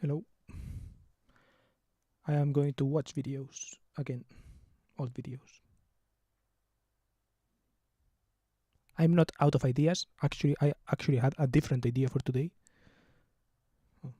Hello. I am going to watch videos again, old videos. I'm not out of ideas. Actually, I actually had a different idea for today. Oh.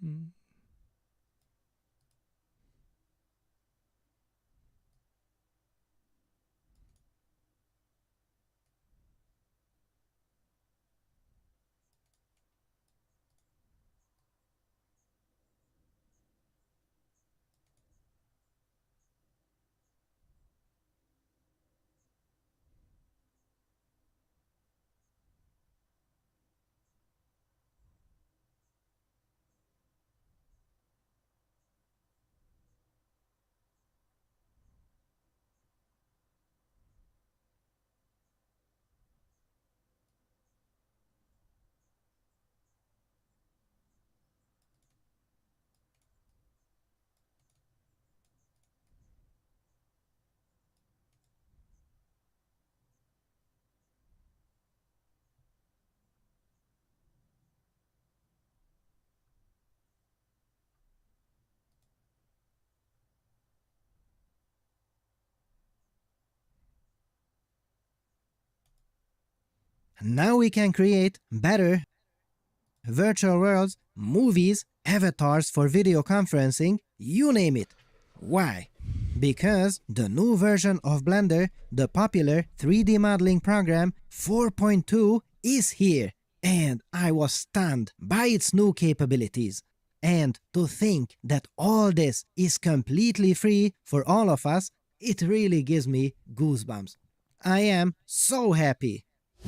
Mm. Now we can create better virtual worlds, movies, avatars for video conferencing, you name it. Why? Because the new version of Blender, the popular 3D modeling program 4.2, is here, and I was stunned by its new capabilities. And to think that all this is completely free for all of us, it really gives me goosebumps. I am so happy.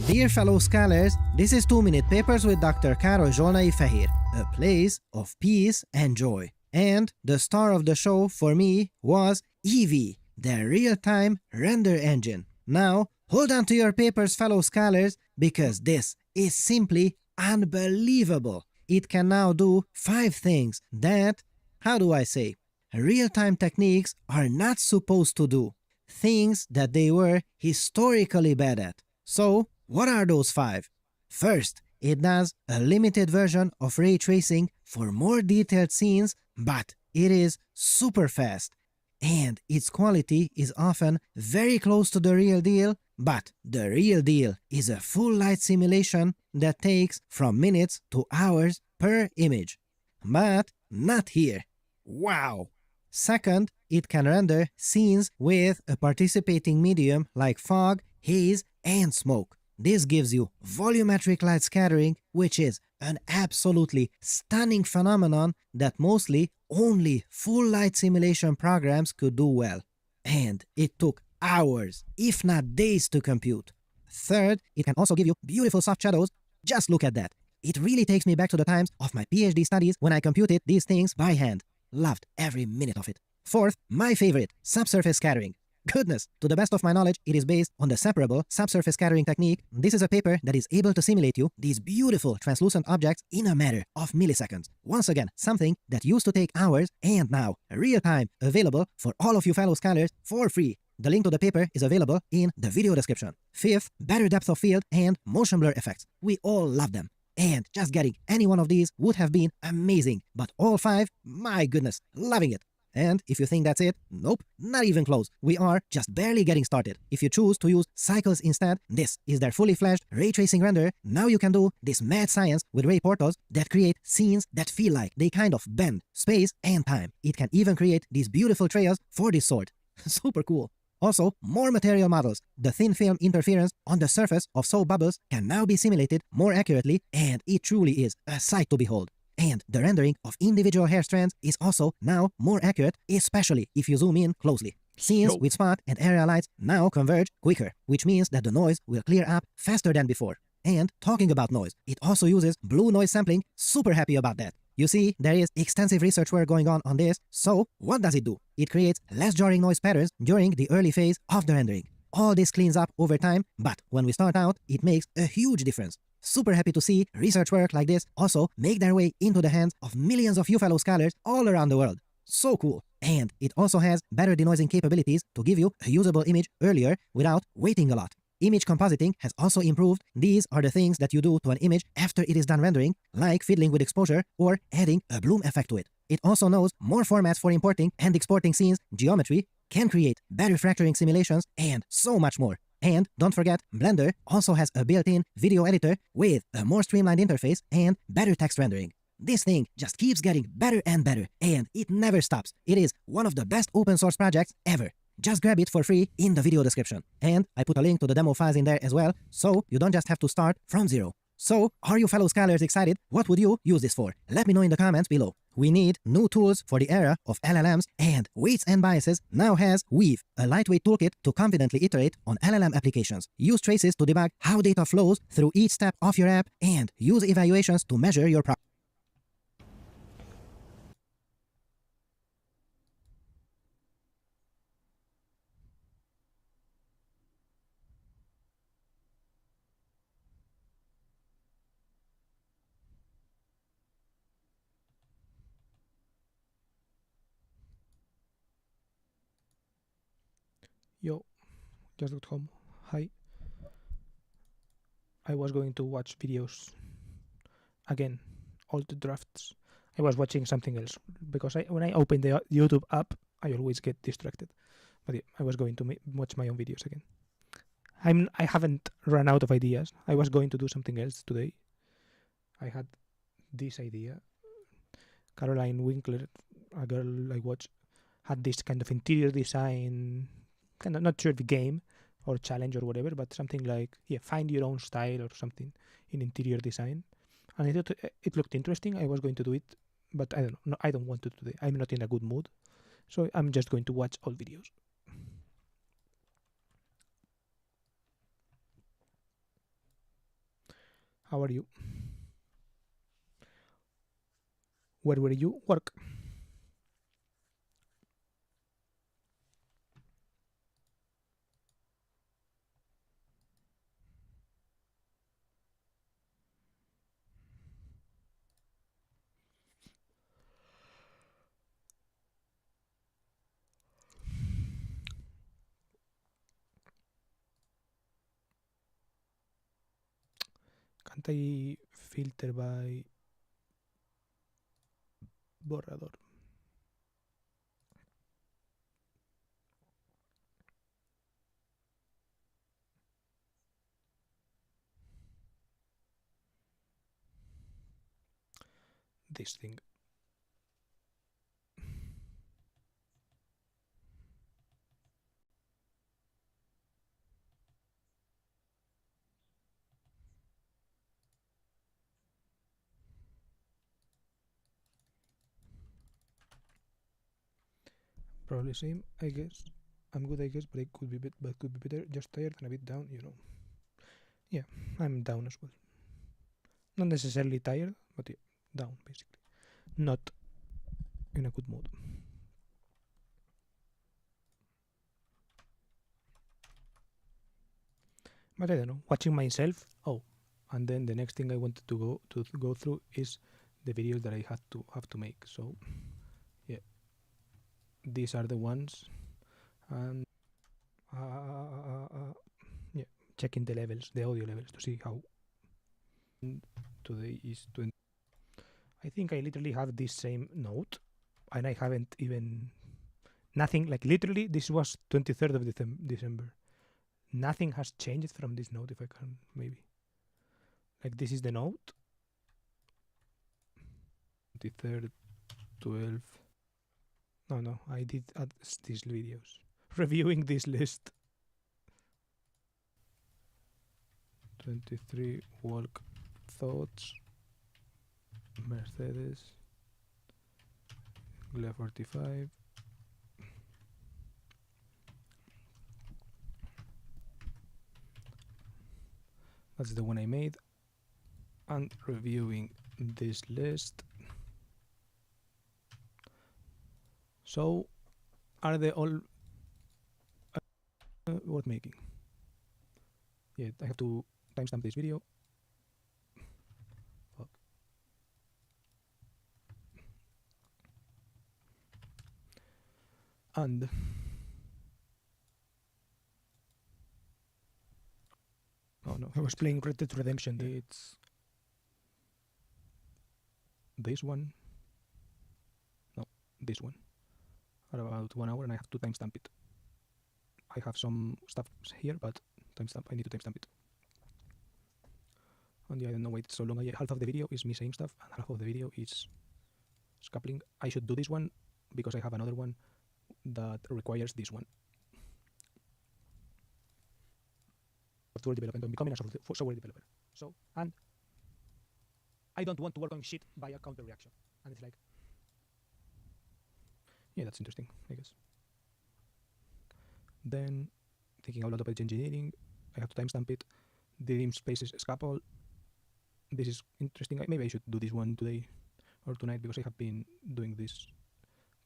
Dear fellow scholars, this is 2-Minute Papers with Dr. Károly Zsolnai Fehér, a place of peace and joy. And the star of the show for me was Eevee, the real-time render engine. Now, hold on to your papers, fellow scholars, because this is simply unbelievable. It can now do 5 things that, how do I say, real-time techniques are not supposed to do. Things that they were historically bad at. So, what are those 5? First, it does a limited version of ray tracing for more detailed scenes, but it is super fast. And its quality is often very close to the real deal, but the real deal is a full light simulation that takes from minutes to hours per image. But not here. Wow! Second, it can render scenes with a participating medium like fog, haze, and smoke. This gives you volumetric light scattering, which is an absolutely stunning phenomenon that mostly only full light simulation programs could do well. And it took hours, if not days, to compute. Third, it can also give you beautiful soft shadows. Just look at that. It really takes me back to the times of my PhD studies when I computed these things by hand. Loved every minute of it. Fourth, my favorite, subsurface scattering. Goodness, to the best of my knowledge, it is based on the separable subsurface scattering technique. This is a paper that is able to simulate you these beautiful translucent objects in a matter of milliseconds. Once again, something that used to take hours and now, real time, available for all of you fellow scholars for free. The link to the paper is available in the video description. Fifth, better depth of field and motion blur effects. We all love them. And just getting any one of these would have been amazing. But all 5, my goodness, loving it. And if you think that's it, nope, not even close. We are just barely getting started. If you choose to use cycles instead, this is their fully fledged ray tracing render. Now you can do this mad science with ray portals that create scenes that feel like they kind of bend space and time. It can even create these beautiful trails for this sort. Super cool. Also, more material models. The thin film interference on the surface of soap bubbles can now be simulated more accurately, and it truly is a sight to behold. And the rendering of individual hair strands is also now more accurate, especially if you zoom in closely. Scenes with spot and area lights now converge quicker, which means that the noise will clear up faster than before. And talking about noise, it also uses blue noise sampling. Super happy about that. You see, there is extensive research work going on this, so what does it do? It creates less jarring noise patterns during the early phase of the rendering. All this cleans up over time, but when we start out, it makes a huge difference. Super happy to see research work like this also make their way into the hands of millions of you fellow scholars all around the world. So cool. And it also has better denoising capabilities to give you a usable image earlier without waiting a lot. Image compositing has also improved. These are the things that you do to an image after it is done rendering, like fiddling with exposure or adding a bloom effect to it. It also knows more formats for importing and exporting scenes, geometry, can create better fracturing simulations, and so much more. And don't forget, Blender also has a built-in video editor with a more streamlined interface and better text rendering. This thing just keeps getting better and better, and it never stops. It is one of the best open source projects ever. Just grab it for free in the video description. And I put a link to the demo files in there as well, so you don't just have to start from zero. So, are you fellow scholars excited? What would you use this for? Let me know in the comments below. We need new tools for the era of LLMs, and Weights and Biases now has Weave, a lightweight toolkit to confidently iterate on LLM applications. Use traces to debug how data flows through each step of your app, and use evaluations to measure your progress. Yo, just got home. Hi. I was going to watch videos again, all the drafts. I was watching something else because when I open the YouTube app, I always get distracted. But yeah, I was going to watch my own videos again. I haven't run out of ideas. I was going to do something else today. I had this idea. Caroline Winkler, a girl I watch, had this kind of interior design, kind of not sure if game or challenge or whatever, but something like find your own style or something in interior design. And I thought it looked interesting. I was going to do it, but I don't know. No, I don't want to today. I'm not in a good mood, so I'm just going to watch all videos. How are you? Where were you? Work. Can't I filter by borrador? This thing. Probably same, I guess. I'm good, I guess, but it could be better. Just tired and a bit down, you know. Yeah, I'm down as well. Not necessarily tired, but yeah, down basically. Not in a good mood. But I don't know. Watching myself. Oh, and then the next thing I wanted to go through is the videos that I have to make. So yeah, these are the ones, and yeah, checking the levels, the audio levels, to see how. Today is 20. I think I literally have this same note, and I haven't even nothing like literally. This was 23rd of December. Nothing has changed from this note. If I can maybe like this is the note. 23rd, 12. No, I did add these videos reviewing this list. 23 walk thoughts. Mercedes. Glare 45. That's the one I made. And reviewing this list. So, are they all worth making? Yeah, I have to timestamp this video. Fuck. And oh no, I was playing Red Dead Redemption. It's this one. No, this one. At about 1 hour, and I have to timestamp it. I have some stuff here, but timestamp. I need to timestamp it. And yeah, I don't know why it's so long. Half of the video is me saying stuff, and half of the video is coupling. I should do this one because I have another one that requires this one. Software development. I'm becoming a software developer. So, and I don't want to work on shit by a counter reaction. And it's like, yeah, that's interesting, I guess. Then, thinking out loud about engineering, I have to timestamp it. The dim spaces scalpel. This is interesting. Maybe I should do this one today or tonight because I have been doing this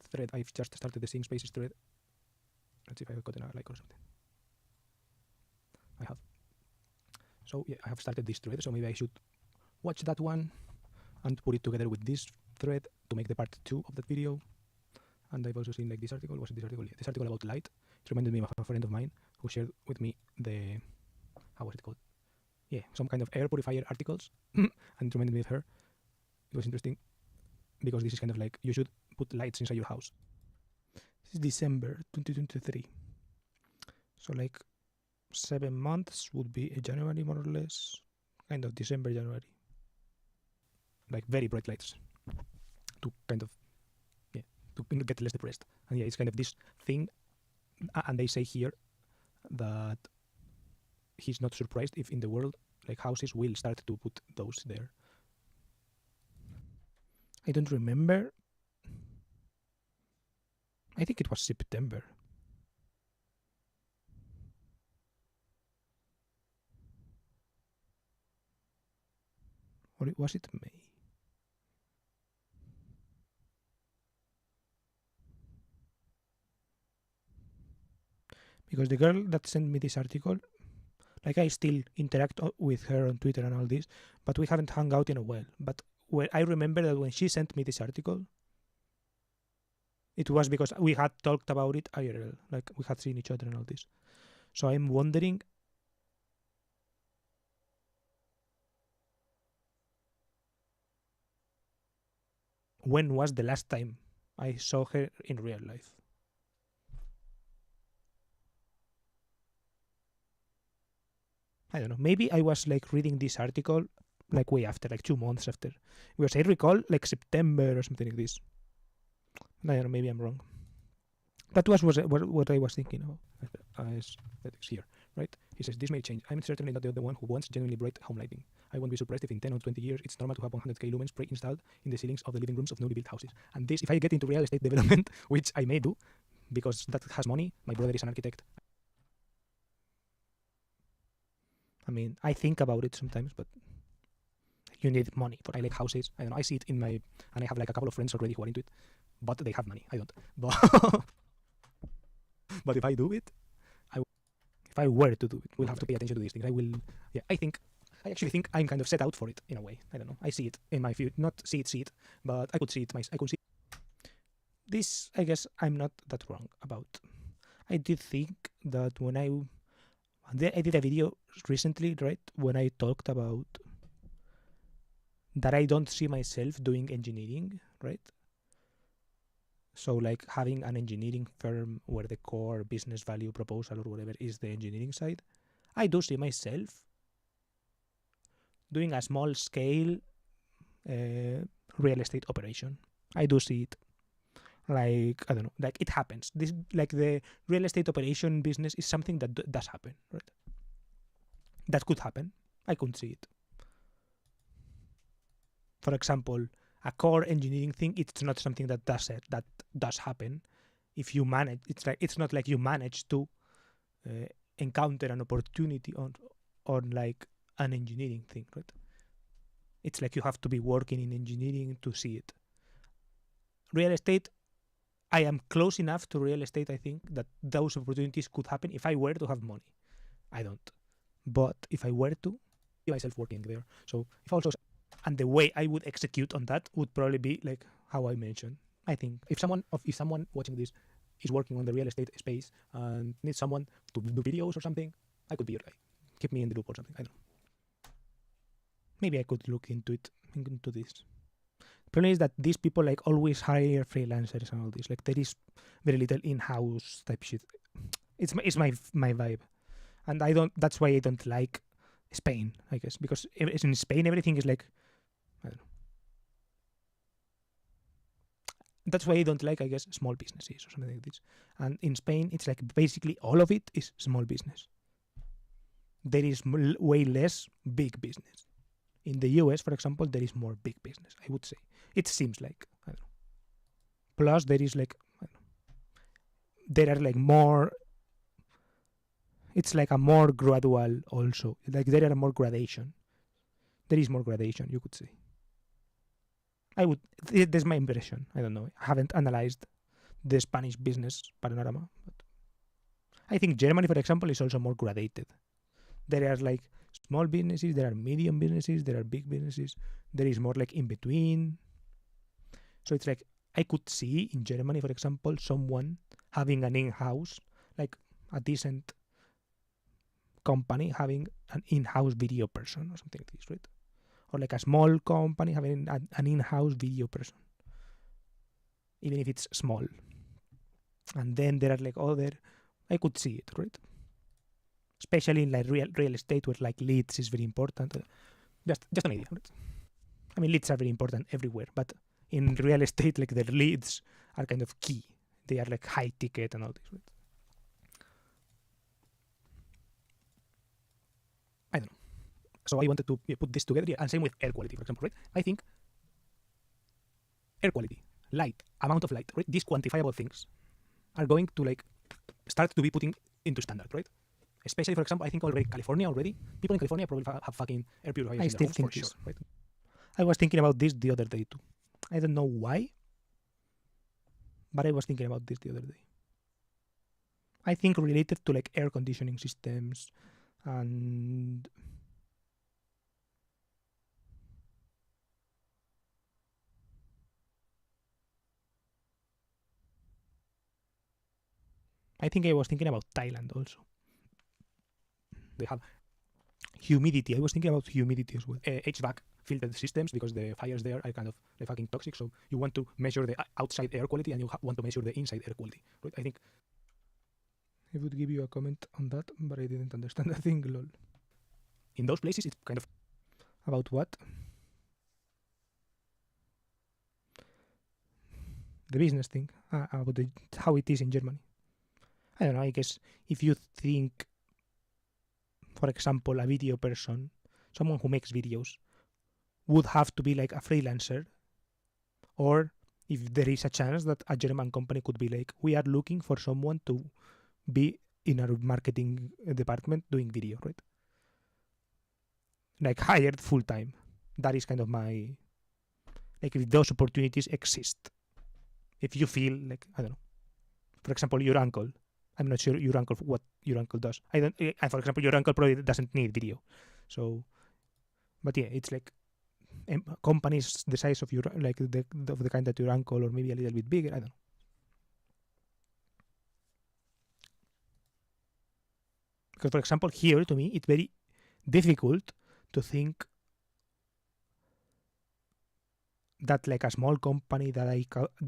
thread. I've just started the Seeing Spaces thread. Let's see if I've gotten a like or something. I have. So yeah, I have started this thread. So maybe I should watch that one and put it together with this thread to make the part 2 of that video. And I've also seen like this article. Was it this article? Yeah, this article about light. It reminded me of a friend of mine who shared with me the how was it called? Yeah, some kind of air purifier articles, and it reminded me of her. It was interesting because this is kind of like you should put lights inside your house. This is December 2023. So like 7 months would be January, more or less, kind of December, January. Like very bright lights to kind of, to get less depressed. And it's kind of this thing. And they say here that he's not surprised if in the world, like, houses will start to put those there. I don't remember. I think it was September. Or was it May? Because the girl that sent me this article, like, I still interact with her on Twitter and all this, but we haven't hung out in a while. But I remember that when she sent me this article, it was because we had talked about it IRL, like we had seen each other and all this. So I'm wondering, when was the last time I saw her in real life? I don't know. Maybe I was like reading this article like way after, like 2 months after. Because I recall like September or something like this. I don't know, maybe I'm wrong. That was what I was thinking of. Aesthetics here, right? He says, this may change. I'm certainly not the only one who wants genuinely bright home lighting. I won't be surprised if in 10 or 20 years it's normal to have 100k lumens pre-installed in the ceilings of the living rooms of newly built houses. And this, if I get into real estate development, which I may do, because that has money, my brother is an architect. I mean, I think about it sometimes, but you need money. I like houses. I don't know. I see it in my, and I have like a couple of friends already who are into it, but they have money. I don't. But if I do it, if I were to do it, we'll have to pay attention to these things. I actually think I'm kind of set out for it in a way. I don't know. I see it in my future. Not see it, but I could see it. I could see this. I guess I'm not that wrong about. I did think that when I did a video recently, right, when I talked about that I don't see myself doing engineering, right? So like having an engineering firm where the core business value proposal or whatever is the engineering side, I do see myself doing a small scale real estate operation. I do see it. Like, I don't know, like it happens. This, like the real estate operation business is something that does happen, right? That could happen. I could see it. For example, a core engineering thing, it's not something that does happen. If you manage, it's not like you manage to encounter an opportunity on like an engineering thing, right? It's like you have to be working in engineering to see it. Real estate, I am close enough to real estate, I think, that those opportunities could happen if I were to have money. I don't. But if I were to, see myself working there. So if also, and the way I would execute on that would probably be like how I mentioned. I think if someone watching this is working on the real estate space and needs someone to do videos or something, I could be your guy. Keep me in the loop or something. I don't know. Maybe I could look into this. The problem is that these people like always hire freelancers and all this. Like there is very little in-house type shit. It's my vibe, and I don't. That's why I don't like Spain, I guess, because in Spain everything is like, I don't know. That's why I don't like, I guess, small businesses or something like this. And in Spain, it's like basically all of it is small business. There is way less big business. In the US, for example, there is more big business, I would say. It seems like, I don't know. Plus, there is like, I don't know, there are like more, it's like a more gradual also. Like there are more gradation. There is more gradation, you could say. That's my impression. I don't know. I haven't analyzed the Spanish business panorama. But I think Germany, for example, is also more gradated. There are like small businesses, there are medium businesses, there are big businesses. There is more like in between. So it's like I could see in Germany, for example, someone having an in-house, like a decent company having an in-house video person or something like this, right? Or like a small company having an in-house video person, even if it's small. And then there are like other, I could see it, right? especially in like real estate where like leads is very important. Just an idea. Right? I mean, leads are very important everywhere, but in real estate, like the leads are kind of key. They are like high ticket and all this. Right? I don't know. So I wanted to put this together, and same with air quality, for example, right? I think air quality, light, amount of light, right? These quantifiable things are going to like start to be putting into standard, right? Especially, for example, I think California already, people in California probably have fucking air purifiers in their homes for sure, right? I was thinking about this the other day too. I don't know why, but I was thinking about this the other day. I think related to like air conditioning systems and I think I was thinking about Thailand also. They have humidity. I was thinking about humidity as well. HVAC filtered systems because the fires there are kind of fucking toxic. So you want to measure the outside air quality and you want to measure the inside air quality. Right? I think I would give you a comment on that, but I didn't understand a thing. Lol. In those places, it's kind of about what? The business thing. About how it is in Germany. I don't know. I guess if you think, for example, a video person, someone who makes videos, would have to be like a freelancer, or if there is a chance that a German company could be like, we are looking for someone to be in our marketing department doing video, right? Like hired full time. That is kind of my, like, if those opportunities exist. If you feel like, I don't know, for example, your uncle, I'm not sure your uncle what your uncle does. I don't. For example, your uncle probably doesn't need video, so. But yeah, it's like companies the size of your like the kind that your uncle or maybe a little bit bigger. I don't know. Because for example, here to me, it's very difficult to think that like a small company that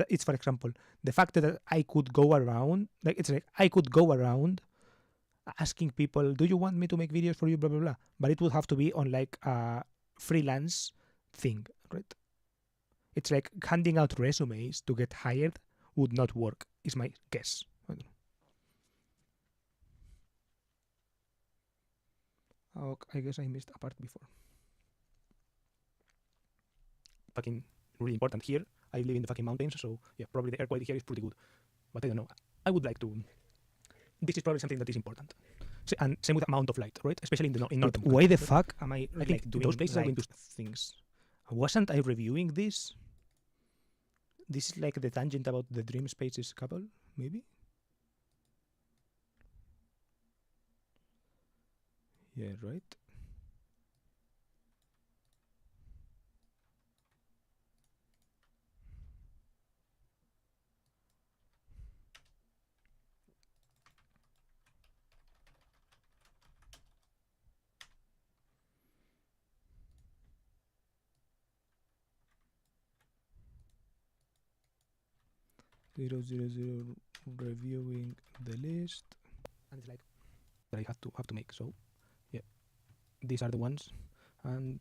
it's for example the fact that I could go around like it's like I could go around asking people, do you want me to make videos for you, blah blah blah, but it would have to be on like a freelance thing, right? It's like handing out resumes to get hired would not work, is my guess. I don't know. Oh, I guess I missed a part before. Fucking really important here. I live in the fucking mountains, so yeah, probably the air quality here is pretty good. But I don't know. I would like to. This is probably something that is important. And same with amount of light, right? Especially in the northern. Why the fuck am I like doing those places are going to things? Wasn't I reviewing this? This is like the tangent about the Dream Spaces couple, maybe? Yeah, right. 000 reviewing the list, and it's like that I have to make. So yeah, these are the ones, and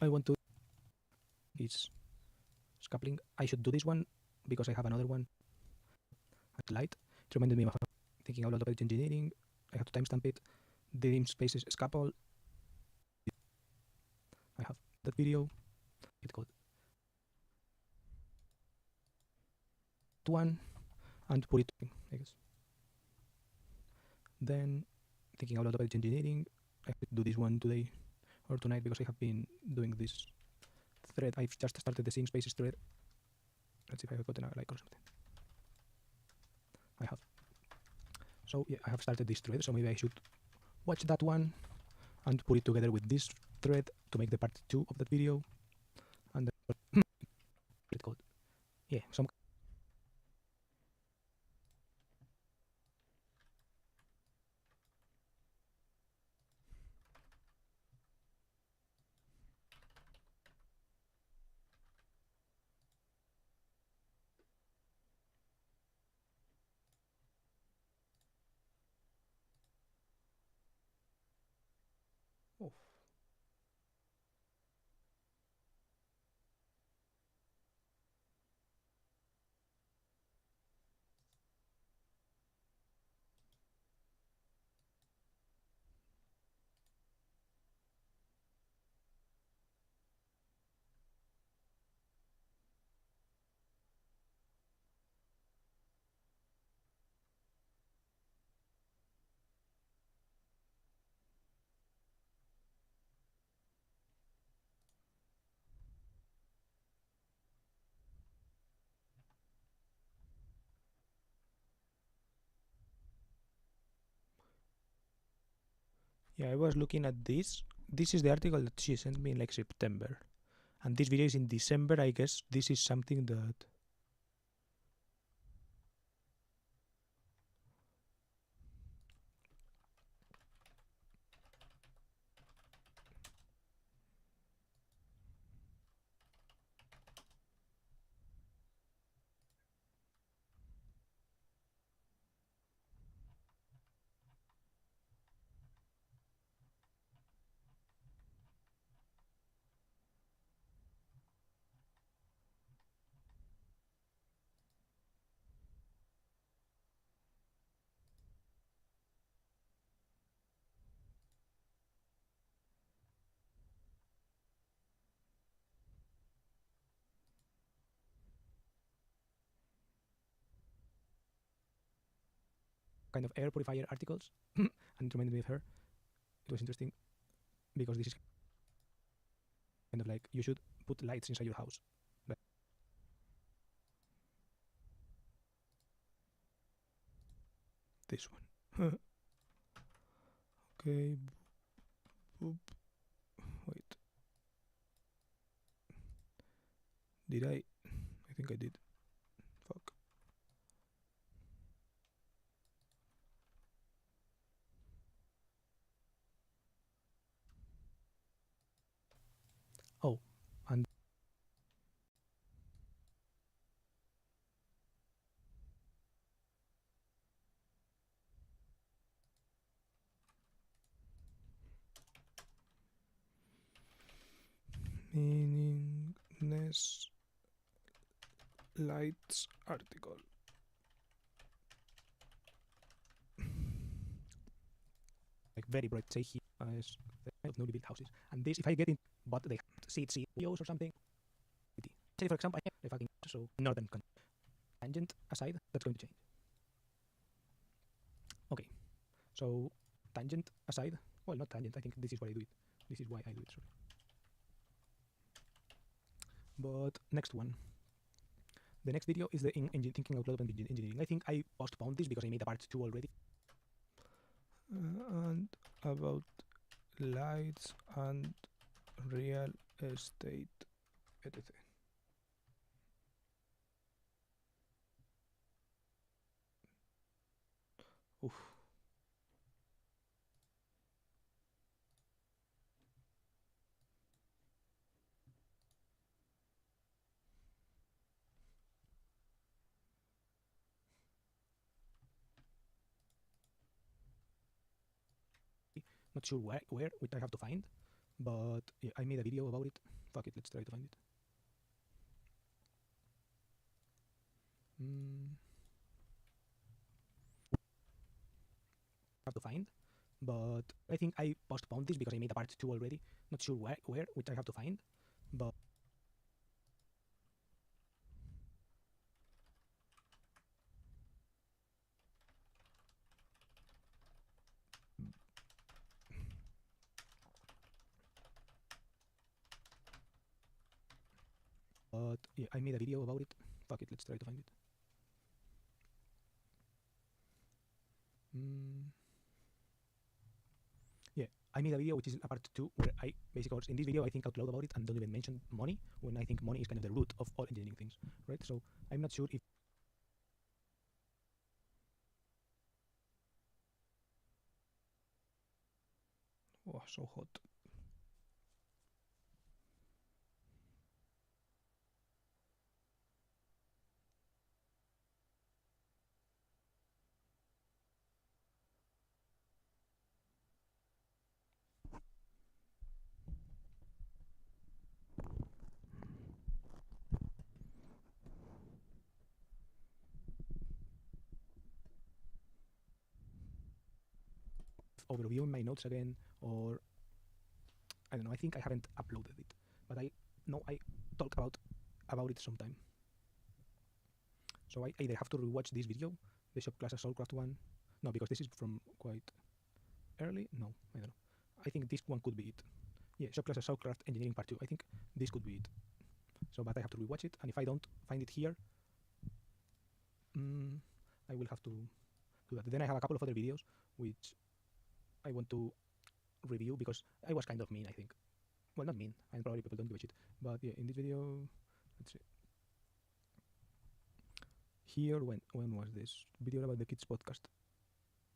I want to is scaling. I should do this one because I have another one at light. It reminded me of thinking out loud about engineering. I have to timestamp it. The Dream Spaces scalpel. I have that video. It's called one and put it, I guess. Then thinking out loud about engineering. I have to do this one today or tonight because I have been doing this thread. I've just started the Seeing Spaces thread. Let's see if I have gotten a like or something. I have. So yeah, I have started this thread, so maybe I should watch that one and put it together with this thread to make the part 2 of that video. And it's called, yeah, some. Oh. Yeah, I was looking at this. This is the article that she sent me in like September. And this video is in December. I guess this is something that. Kind of air purifier articles. And it reminded me of her. It was interesting because this is kind of like you should put lights inside your house. Like this one. Okay. Boop. Wait. Did I? I think I did. Fuck. Oh, and meaningless lights article. Like very bright, say here as of newly built houses. And this, if I get in, but they see videos or something. Say for example, I have a fucking so northern tangent aside, that's going to change. Okay, so tangent aside, well, not tangent. I think this is why I do it. This is why I do it. Sorry. But next one. The next video is the thinking out loud and engineering. I think I postponed this because I made a part 2 already. And about lights and real estate, etc. Oof. Not sure where, which I have to find, but yeah, I made a video about it. Fuck it, let's try to find it. Have to find, but I think I postponed this because I made a part 2 already. Not sure where, which I have to find, but yeah, I made a video about it. Fuck it, let's try to find it. Yeah, I made a video which is a part 2 where I basically in this video I think out loud about it and don't even mention money when I think money is kind of the root of all engineering things, right? So I'm not sure if so hot. overviewing my notes again, or I don't know. I think I haven't uploaded it, but I know I talk about it sometime. So I either have to rewatch this video, the Shop Class Soulcraft one. No, because this is from quite early. No, I don't know. I think this one could be it. Yeah, Shop Class Soulcraft Engineering Part 2. I think this could be it. So, but I have to rewatch it, and if I don't find it here, I will have to do that. Then I have a couple of other videos which I want to review because I was kind of mean, I think. Well, not mean, and probably people don't give a shit. But yeah, in this video, let's see. Here, when was this video about the kids podcast?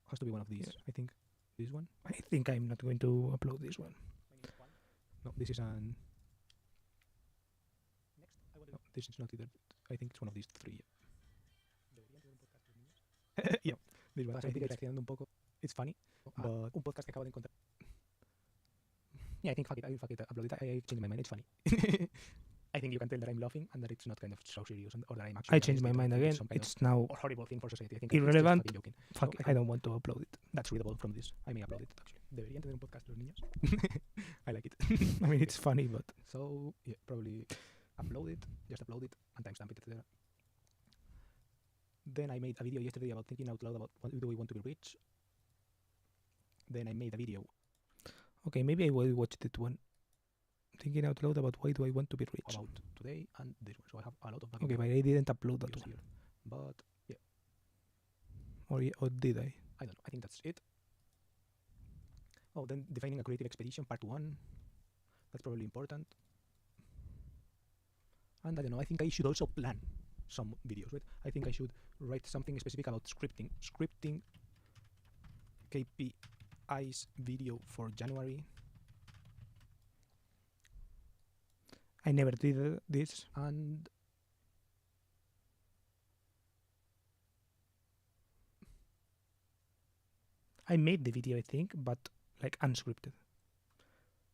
Has to be one of these. Yeah. I think this one. I think I'm not going to upload this one. No, this is an. No, this is not either. I think it's one of these three. Yeah, this one. I think it's un poco. It's funny, but un podcast que acabo de encontrar. Yeah, I think fuck it. I will fuck it. Upload it. I changed my mind. It's funny. I think you can tell that I'm laughing and that it's not kind of so serious, or that I'm actually. I changed my mind again. It's now a horrible thing for society. I think irrelevant. Fuck it. I don't want to upload it. That's readable from this. I may upload it actually. Deberían tener un podcast los niños. I like it. I mean, it's funny, but so yeah, probably upload it. Just upload it and timestamp it, etc. Then I made a video yesterday about thinking out loud about what do we want to be rich. Then I made a video. Okay, maybe I will watch that one. Thinking out loud about why do I want to be rich. About today and this one. So I have a lot of. Okay, but I didn't upload that one. Here. But yeah. Or did I? I don't know. I think that's it. Oh, then defining a creative expedition, part 1. That's probably important. And I don't know. I think I should also plan some videos, right? I think I should write something specific about scripting. Scripting KPIs video for January. I never did this, and I made the video, I think, but like unscripted,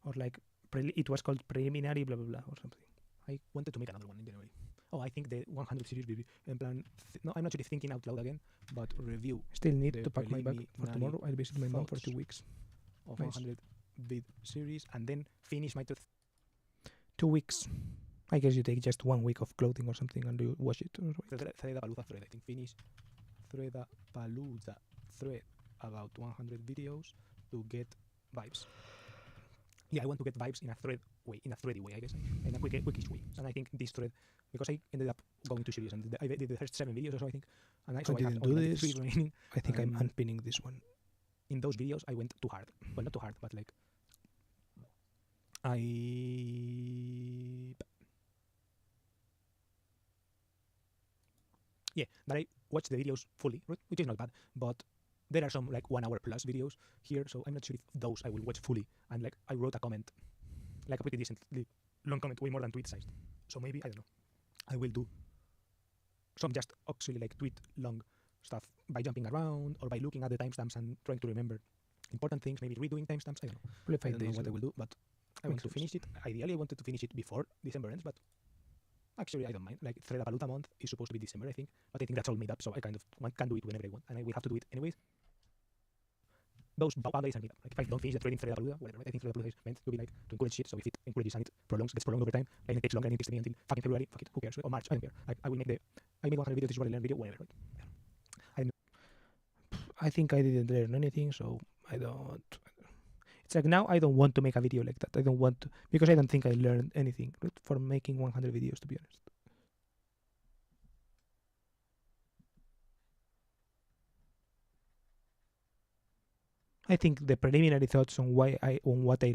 or like it was called preliminary blah blah blah or something. I wanted to make another one in January. Oh, I think the 100 series will be in plan. No, I'm not really thinking out loud again, but review. Still need to pack my bag for tomorrow. I'll visit my mom for 2 weeks. Of 100 vid series, and then finish my 2 weeks. I guess you take just 1 week of clothing or something and you wash it. Threadapalooza thread, I think. Finish Threadapalooza thread about 100 videos to get vibes. Yeah, I want to get vibes in a thready way, I guess, in a quickish way. And I think this thread, because I ended up going too serious, and I did the first 7 videos or so, I think, and I didn't do this. 3 remaining. I think I'm unpinning this one. In those videos, I went too hard. Well, not too hard, but like that I watched the videos fully, which is not bad, but there are some like 1 hour plus videos here, so I'm not sure if those I will watch fully. And like I wrote a comment, like a pretty decently long comment, way more than tweet sized. So maybe, I don't know, I will do some just actually like tweet long stuff by jumping around or by looking at the timestamps and trying to remember important things, maybe redoing timestamps. I don't know. I don't know what I will do, but I want to finish it. Ideally, I wanted to finish it before December ends, but actually, I don't mind. Like, Threadapalooza month is supposed to be December, I think. But I think that's all made up, so I kind of can do it whenever I want. And I will have to do it anyways. Those boundaries are made up. Like, if I don't finish the trading Threadapalooza, whatever, right? I think Threadapalooza is meant to be like to encourage shit, so if it encourages and it gets prolonged over time, and it takes longer and it takes me until fucking February, fuck it, who cares? Or March, I don't care. Like, I made 100 videos, this is what I learned video, whatever, right? I think I didn't learn anything, so I don't. It's like now I don't want to make a video like that. I don't want to, because I don't think I learned anything for making 100 videos, to be honest. I think the preliminary thoughts on what I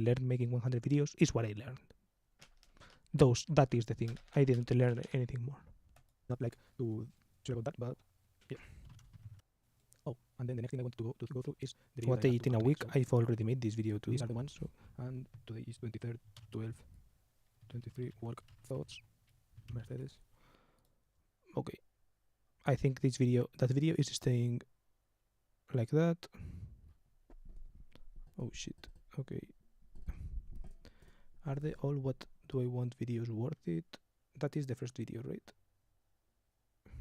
learned making 100 videos is what I learned. That is the thing. I didn't learn anything more. Not like to share about that, but yeah. Oh, and then the next thing I want to go through is the what I eat in a week. So I've already made this video too. These are the ones. So, and today is 23rd, 12, 23 work thoughts. Mercedes. Okay. I think that video is staying like that. Oh shit. Okay. Are they all what do I want videos worth it? That is the first video, right?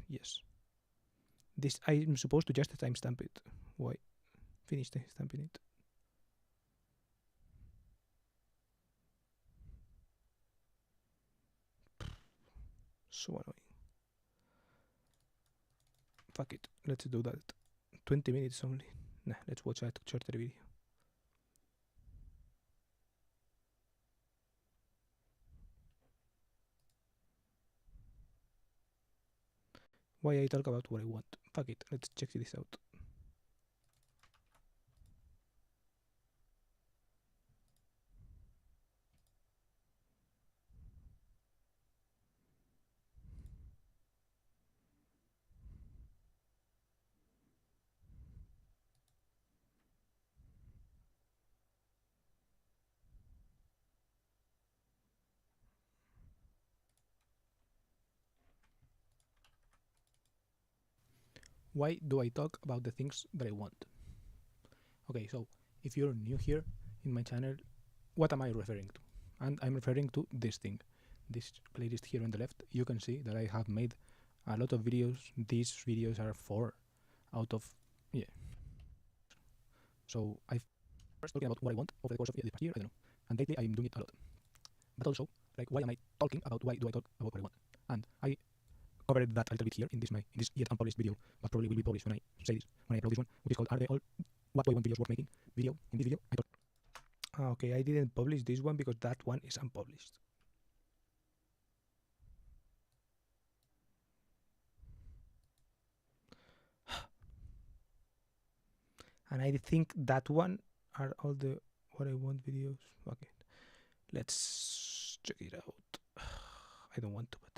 Yes. This I'm supposed to just timestamp it. Why? Finish timestamping it. So annoying. Fuck it. Let's do that. 20 minutes only. Nah, let's watch a shorter video. Why I talk about what I want. Fuck it. Let's check this out. Why do I talk about the things that I want? Okay, so if you're new here in my channel, what am I referring to? And I'm referring to this thing. This playlist here on the left, you can see that I have made a lot of videos. These videos are 4 out of, yeah. So I've first talking about what I want over the course of the past year, I don't know. And lately I'm doing it a lot. But also, like, why am I talking about why do I talk about what I want? And I covered that a little bit here in this yet unpublished video, but probably will be published when I say this, when I upload this one, which is called Are They All What Do I Want Videos Worth Making video. In this video, I talk. Okay, I didn't publish this one because that one is unpublished. And I think that one are all the what I want videos. Okay, let's check it out. I don't want to, but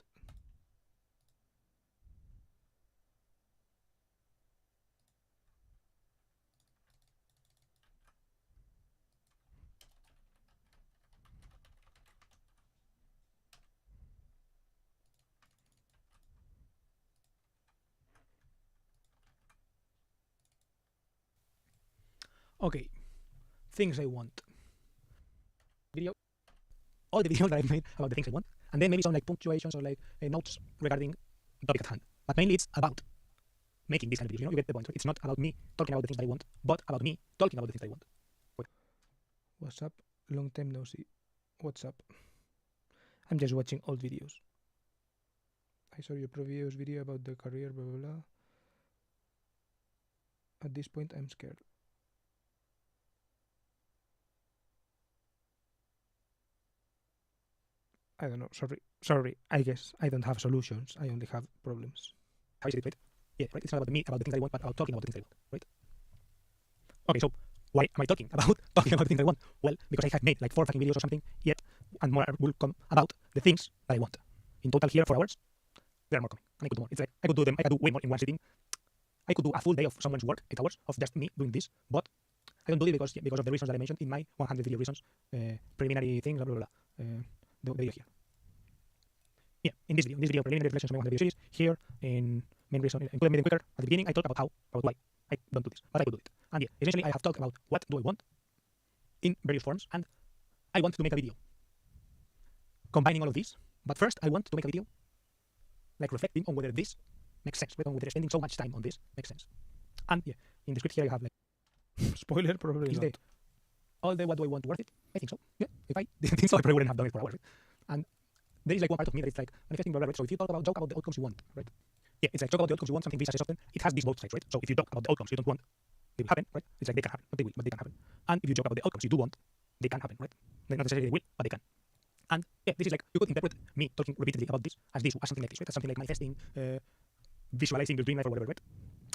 okay. Things I want. Video. All the videos that I've made about the things I want, and then maybe some like punctuations or like notes regarding the topic at hand. But mainly it's about making this kind of videos. You get the point. Right? It's not about me talking about the things that I want, but about me talking about the things that I want. Wait. What's up? Long time no see. What's up? I'm just watching old videos. I saw your previous video about the career, blah blah blah. At this point, I'm scared. I don't know. Sorry. I guess I don't have solutions. I only have problems. How is it, right? Yeah, right. It's not about me, about the things I want, but about talking about the things I want, right? Okay, so why am I talking about the things I want? Well, because I have made like 4 fucking videos or something, yet, and more will come about the things that I want. In total here, 4 hours, there are more coming. And I could do more. It's like, I could do way more in one sitting. I could do a full day of someone's work, 8 hours, of just me doing this, but I don't do it because of the reasons that I mentioned in my 100 video reasons, preliminary things, blah, blah, blah. The video here. Yeah, in this video, preliminary reflections on my 100 video series, here, in main reason, in Made Them Quicker, at the beginning, I talk about why I don't do this, but I could do it. And yeah, essentially, I have talked about what do I want in various forms, and I want to make a video combining all of these, but first, I want to make a video like reflecting on whether this makes sense, on whether spending so much time on this makes sense. And yeah, in the script here, I have like, spoiler, probably not. All the what do I want worth it? I think so. Yeah, if I didn't think so, I probably wouldn't have done it for hours. Right? And there is like one part of me that is like manifesting, blah, blah, blah. So if you joke about the outcomes you want, right? Yeah, it's like talk about the outcomes you want, something Visa says often, it has these both sides, right? So if you talk about the outcomes you don't want, they will happen, right? It's like they can happen, not they will, but they can happen. And if you joke about the outcomes you do want, they can happen, right? Not necessarily they will, but they can. And yeah, this is like, you could interpret me talking repeatedly about this as something like this, right? As something like manifesting, visualizing your dream life or whatever, right?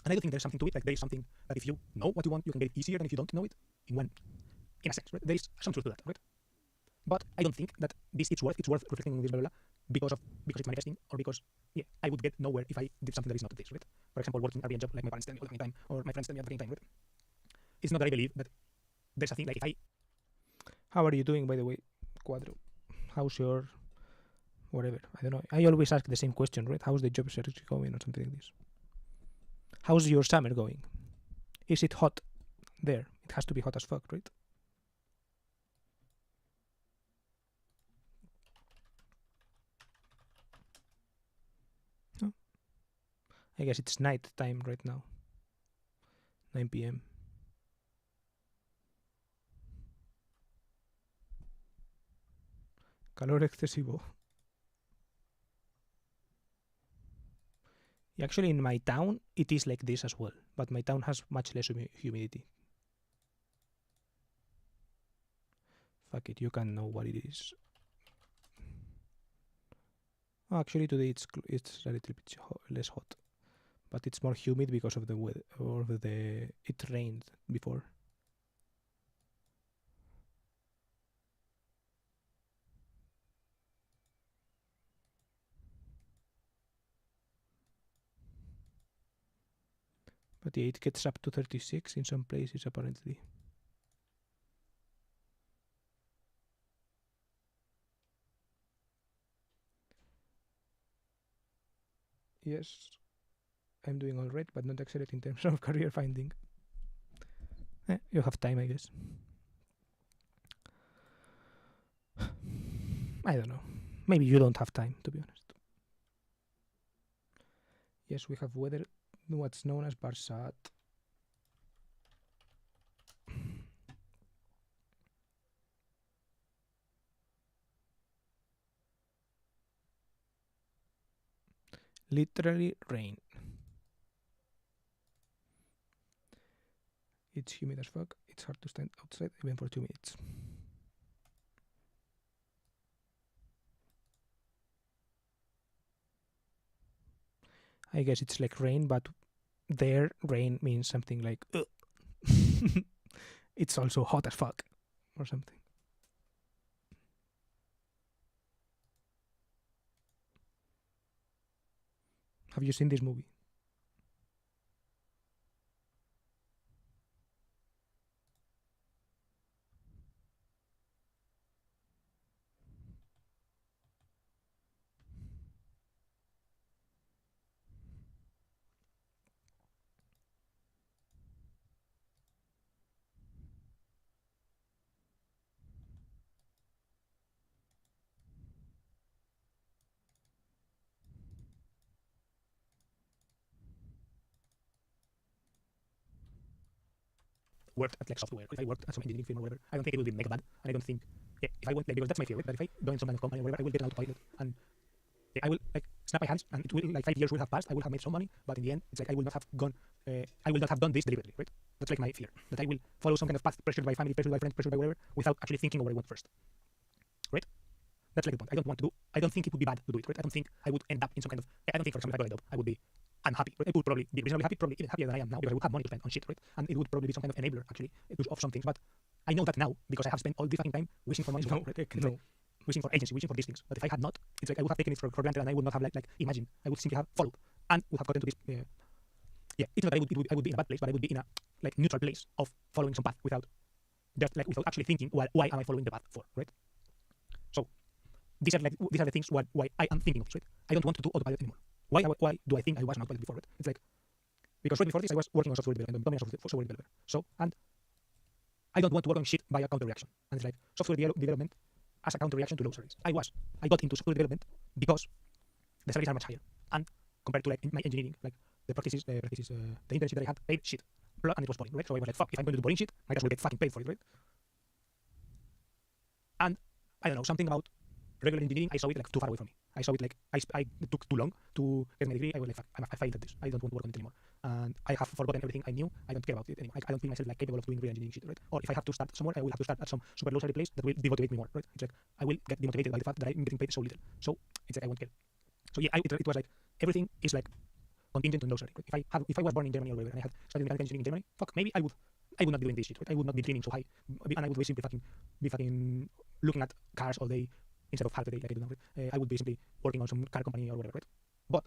And I do think there's something to it, like there is something that if you know what you want, you can get it easier than if you don't know it in a sense, right? There is some truth to that, right? But I don't think that it's worth reflecting on this, blah, blah, blah, because it's manifesting, or because, yeah, I would get nowhere if I did something that is not this, right? For example, working a real job, like my parents tell me all the time, or my friends tell me at the same time, right? It's not that I believe that there's a thing like if I... How are you doing, by the way, Quadro? How's your... whatever, I don't know. I always ask the same question, right? How's the job search going or something like this? How's your summer going? Is it hot there? It has to be hot as fuck, right? I guess it's night time right now. 9 p.m. Calor excesivo. Actually, in my town, it is like this as well, but my town has much less humidity. Fuck it, you can know what it is. Actually, today it's a little bit less hot, but it's more humid because of the weather, or it rained before. But yeah, it gets up to 36 in some places apparently. Yes, I'm doing all right, but not excellent in terms of career finding. You have time, I guess. I don't know. Maybe you don't have time, to be honest. Yes, we have weather, what's known as Barsat. Literally rain. It's humid as fuck. It's hard to stand outside even for 2 minutes. I guess it's like rain, but there rain means something like it's also hot as fuck or something. Have you seen this movie? Worked at like software, if I worked at some engineering firm or whatever, I don't think it will be mega bad. And I don't think, if I went like, because that's my fear, right? That if I join some kind of company or whatever, I will get an autopilot and I will like snap my hands and it will like 5 years will have passed. I will have made some money, but in the end, it's like I will not have gone. I will not have done this deliberately, right? That's like my fear, that I will follow some kind of path, pressured by family, pressured by friends, pressured by whatever, without actually thinking of what I want first, right? That's like the point. I don't want to do. I don't think it would be bad to do it, right? I don't think I would end up in some kind of. I don't think, for example, if I got a job, I would be unhappy. Right? I would probably be reasonably happy, probably even happier than I am now, because I would have money to spend on shit, right? And it would probably be some kind of enabler actually of some things. But I know that now because I have spent all this fucking time wishing for money, right? No. Like, wishing for agency, wishing for these things. But if I had not, it's like I would have taken it for granted, and I would not have like imagined. I would simply have followed and would have gotten to this. It's not that I would be in a bad place, but I would be in a like neutral place of following some path without without actually thinking, well, why am I following the path for, right? So these are the things why I am thinking of this, right? I don't want to do autopilot anymore. Why do I think I was an autopilot before, right? It's like because right before this I was working on software development, becoming a software developer. So and I don't want to work on shit by a counter reaction. And it's like software development as a counter reaction to low salaries. I got into software development because the salaries are much higher, and compared to like my engineering, like the internship that I had paid shit, and it was boring, right? So I was like, fuck, if I'm going to do boring shit, I guess we'll get fucking paid for it, right? And I don't know, something about regular engineering, I saw it like too far away from me. I saw it like it took too long to get my degree. I was like, fuck, I failed at this. I don't want to work on it anymore. And I have forgotten everything I knew. I don't care about it anymore. I don't feel myself like capable of doing real engineering shit, right? Or if I have to start somewhere, I will have to start at some super low salary place that will demotivate me more, right? It's like I will get demotivated by the fact that I'm getting paid so little. So it's like I won't care. So yeah, it was like everything is like contingent on low salary. Right? If I was born in Germany or whatever and I had studied mechanical engineering in Germany, fuck, maybe I would not be doing this shit, right? I would not be dreaming so high, and I would be simply be fucking looking at cars all day instead of half the day like I do now. Right? I would be simply working on some car company or whatever, right? But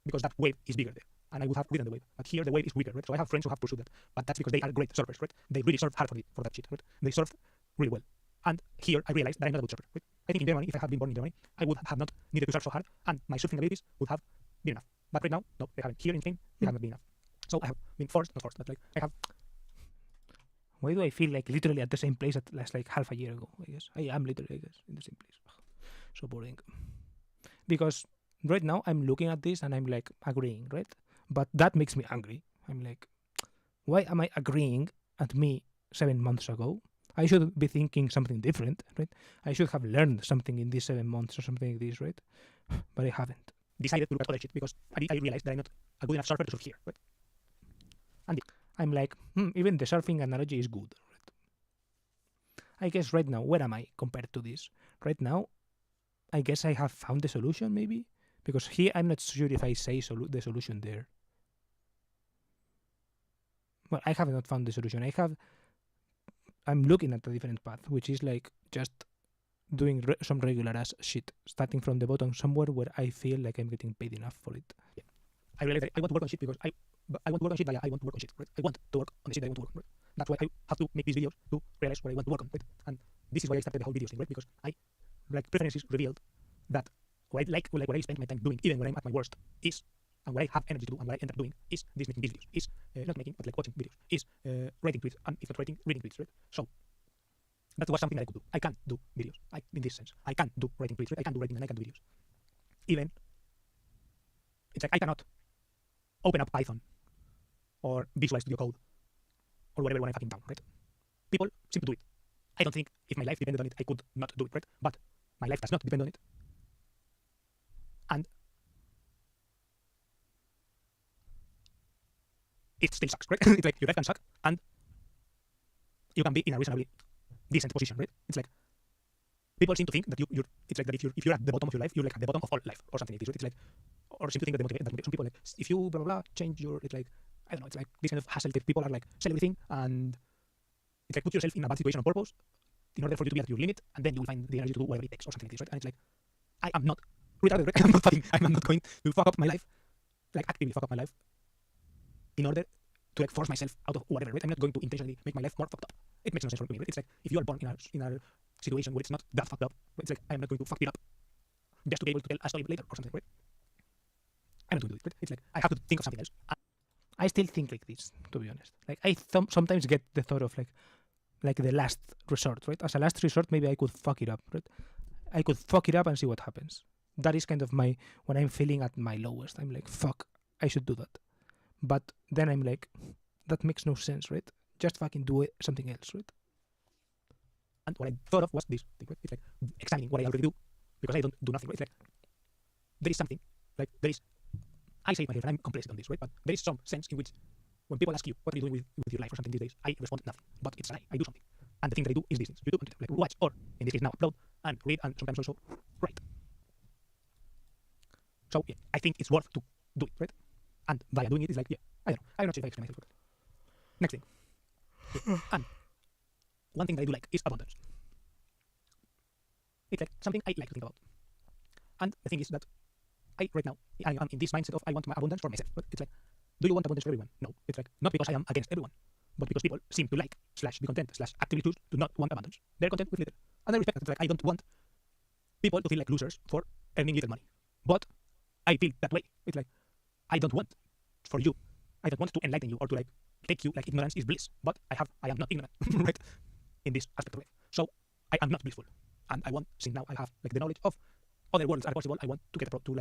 because that wave is bigger there, and I would have ridden the wave. But here the wave is weaker, right? So I have friends who have pursued that, but that's because they are great surfers, right? They really surf hard for that shit, right? They surfed really well. And here I realized that I'm not a good surfer, right? I think in Germany, if I had been born in Germany, I would have not needed to surf so hard, and my surfing abilities would have been enough. But right now, no, they haven't. Here in Spain, they haven't been enough. So I have been not forced, but like I have. Why do I feel like literally at the same place as like half a year ago? I guess I am literally, I guess, in the same place. So boring. Because right now I'm looking at this and I'm like agreeing, right? But that makes me angry. I'm like, why am I agreeing at me 7 months ago? I should be thinking something different, right? I should have learned something in these 7 months or something like this, right? But I haven't. decided to look at other shit because I realized that I'm not a good enough surfer to surf here, right? And I'm like, even the surfing analogy is good. Right? I guess right now, where am I compared to this? Right now, I guess I have found the solution, maybe? Because here, I'm not sure if I say the solution there. Well, I have not found the solution. I'm looking at a different path, which is like just doing some regular ass shit, starting from the bottom somewhere where I feel like I'm getting paid enough for it. Yeah. I realize that I want to work on shit because I want to work on shit via I want to work on shit, right? I want to work on the shit that I want to work on, right? That's why I have to make these videos to realize what I want to work on, right? And this is why I started the whole videos thing, right? Because I, like, preferences revealed that what I like, what I spend my time doing, even when I'm at my worst, is, and what I have energy to do, and what I end up doing is this, making these videos, is not making, but like watching videos, is writing tweets, and if not writing, reading tweets, right? So that was something that I could do. I can do videos, in this sense. I can do writing tweets, right? I can do writing and I can do videos. Even, it's like I cannot open up Python or Visual Studio Code or whatever when I'm fucking down, right? People seem to do it. I don't think if my life depended on it, I could not do it, right? But my life does not depend on it. And it still sucks, right? It's like your life can suck and you can be in a reasonably decent position, right? It's like people seem to think that you're it's like that if you're at the bottom of your life, you're like at the bottom of all life or something like this, right? It's like, or seem to think that some people like, if you blah blah blah change your, it's like, I don't know, it's like this kind of hassle that people are like sell everything, and it's like put yourself in a bad situation on purpose in order for you to be at your limit, and then you will find the energy to do whatever it takes or something like this, right? And it's like, I am not retarded, right? I'm not going to fuck up my life, like actively fuck up my life in order to like force myself out of whatever, right? I'm not going to intentionally make my life more fucked up. It makes no sense for me, right? It's like, if you are born in a situation where it's not that fucked up, it's like, I'm not going to fuck it up just to be able to tell a story later or something, right? I'm not going to do it, right? It's like, I have to think of something else. I still think like this, to be honest. Like, I sometimes get the thought of like the last resort, right? As a last resort, maybe I could fuck it up, right? I could fuck it up and see what happens. That is kind of when I'm feeling at my lowest, I'm like, fuck, I should do that. But then I'm like, that makes no sense, right? Just fucking do it, something else, right? And what I thought of was this thing, right? It's like examining what I already do, because I don't do nothing, right? It's like, there is something, like, I say it myself, and I'm complicit on this, right? But there is some sense in which when people ask you, what are you doing with your life or something these days, I respond nothing. But it's a lie. I do something. And the thing that I do is these things. You do like watch, or in this case now upload, and read, and sometimes also write. So yeah, I think it's worth to do it, right? And via doing it is like, yeah, I don't know. I'm not sure if I explain myself. Next thing. Yeah. And one thing that I do like is abundance. It's like something I like to think about. And the thing is that right now, I am in this mindset of I want my abundance for myself. But it's like, do you want abundance for everyone? No. It's like, not because I am against everyone, but because people seem to like, / be content, / actively choose to not want abundance. They're content with little. And I respect that. It's like, I don't want people to feel like losers for earning little money. But I feel that way. It's like, I don't want to enlighten you or to like take you like ignorance is bliss. But I am not ignorant, right? In this aspect of life. So I am not blissful. And I want, since now I have like the knowledge of other worlds are possible, I want to get to those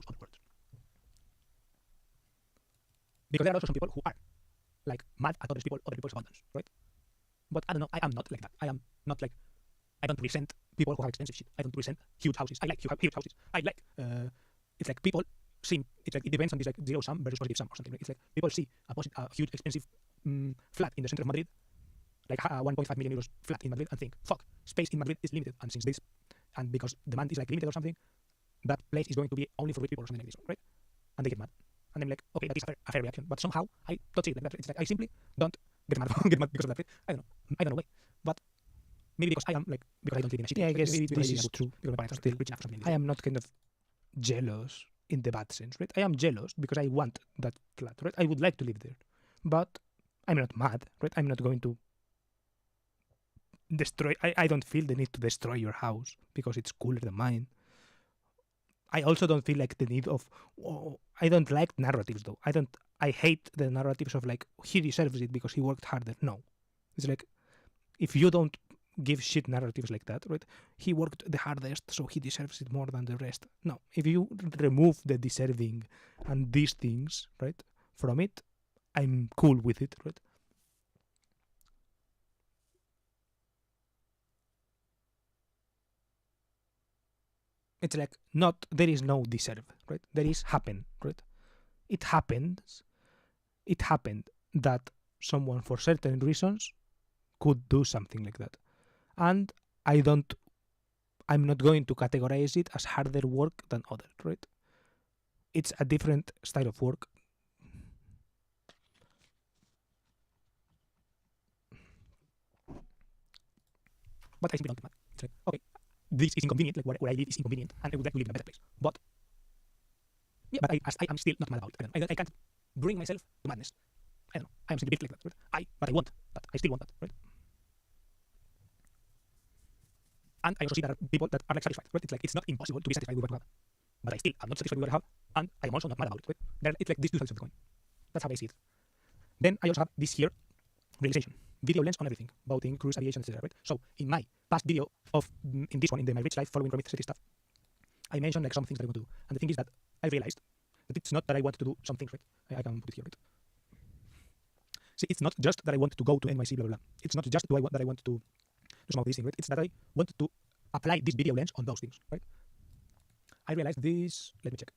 other worlds. Because there are also some people who are like mad at other people's abundance, right? But I don't know, I am not like that. I am not like, I don't resent people who have expensive shit. I don't resent huge houses. I like huge houses. I like, it's like people seem, it's like, it depends on this like zero sum versus positive sum or something. Right? It's like people see a huge expensive flat in the center of Madrid, like a 1.5 million euros flat in Madrid, and think, fuck, space in Madrid is limited, and since this, and because demand is like limited or something, that place is going to be only for rich people or something like this, right? And they get mad. And I'm like, okay, that is a fair reaction. But somehow I don't see it like that. It's like I simply don't get mad because of that. I don't know why. But maybe because I am like, because I don't live in a city. Yeah, I guess maybe this is true. Still, rich enough or something like I am not kind of jealous in the bad sense, right? I am jealous because I want that flat, right? I would like to live there. But I'm not mad, right? I'm not going to destroy. I don't feel the need to destroy your house because it's cooler than mine. I also don't feel like the need of, I don't like narratives though. I hate the narratives of like, he deserves it because he worked harder. No. It's like, if you don't give shit narratives like that, right? He worked the hardest, so he deserves it more than the rest. No. If you remove the deserving and these things, right, from it, I'm cool with it, right? it's like not there is no deserve, right? There is happen, right? It happens. It happened that someone for certain reasons could do something like that, and I'm not going to categorize it as harder work than others, right? It's a different style of work. But I simply don't. It's like, okay, this is inconvenient, like where I live is inconvenient, and I would like to live in a better place. But yeah, but I am still not mad about it. I can't bring myself to madness. I don't know. I am simply built like that. Right? But I want that. I still want that, right? And I also see that there are people that are like satisfied, right? It's like it's not impossible to be satisfied with what you have, but I still am not satisfied with what I have, and I am also not mad about it. Right? It's like these two sides of the coin. That's how I see it. Then I also have this here realization, video lens on everything, boating, cruise, aviation, etc. Right? So in my past video of in this one, in the My Rich Life Following Prometheus stuff, I mentioned like some things that I want to do, and the thing is that I realized that it's not that I want to do some things, right? I can put it here, right? See, it's not just that I want to go to NYC, blah blah blah. It's not just that I want to do some of these things, right? It's that I want to apply this video lens on those things, right? I realized this. Let me check.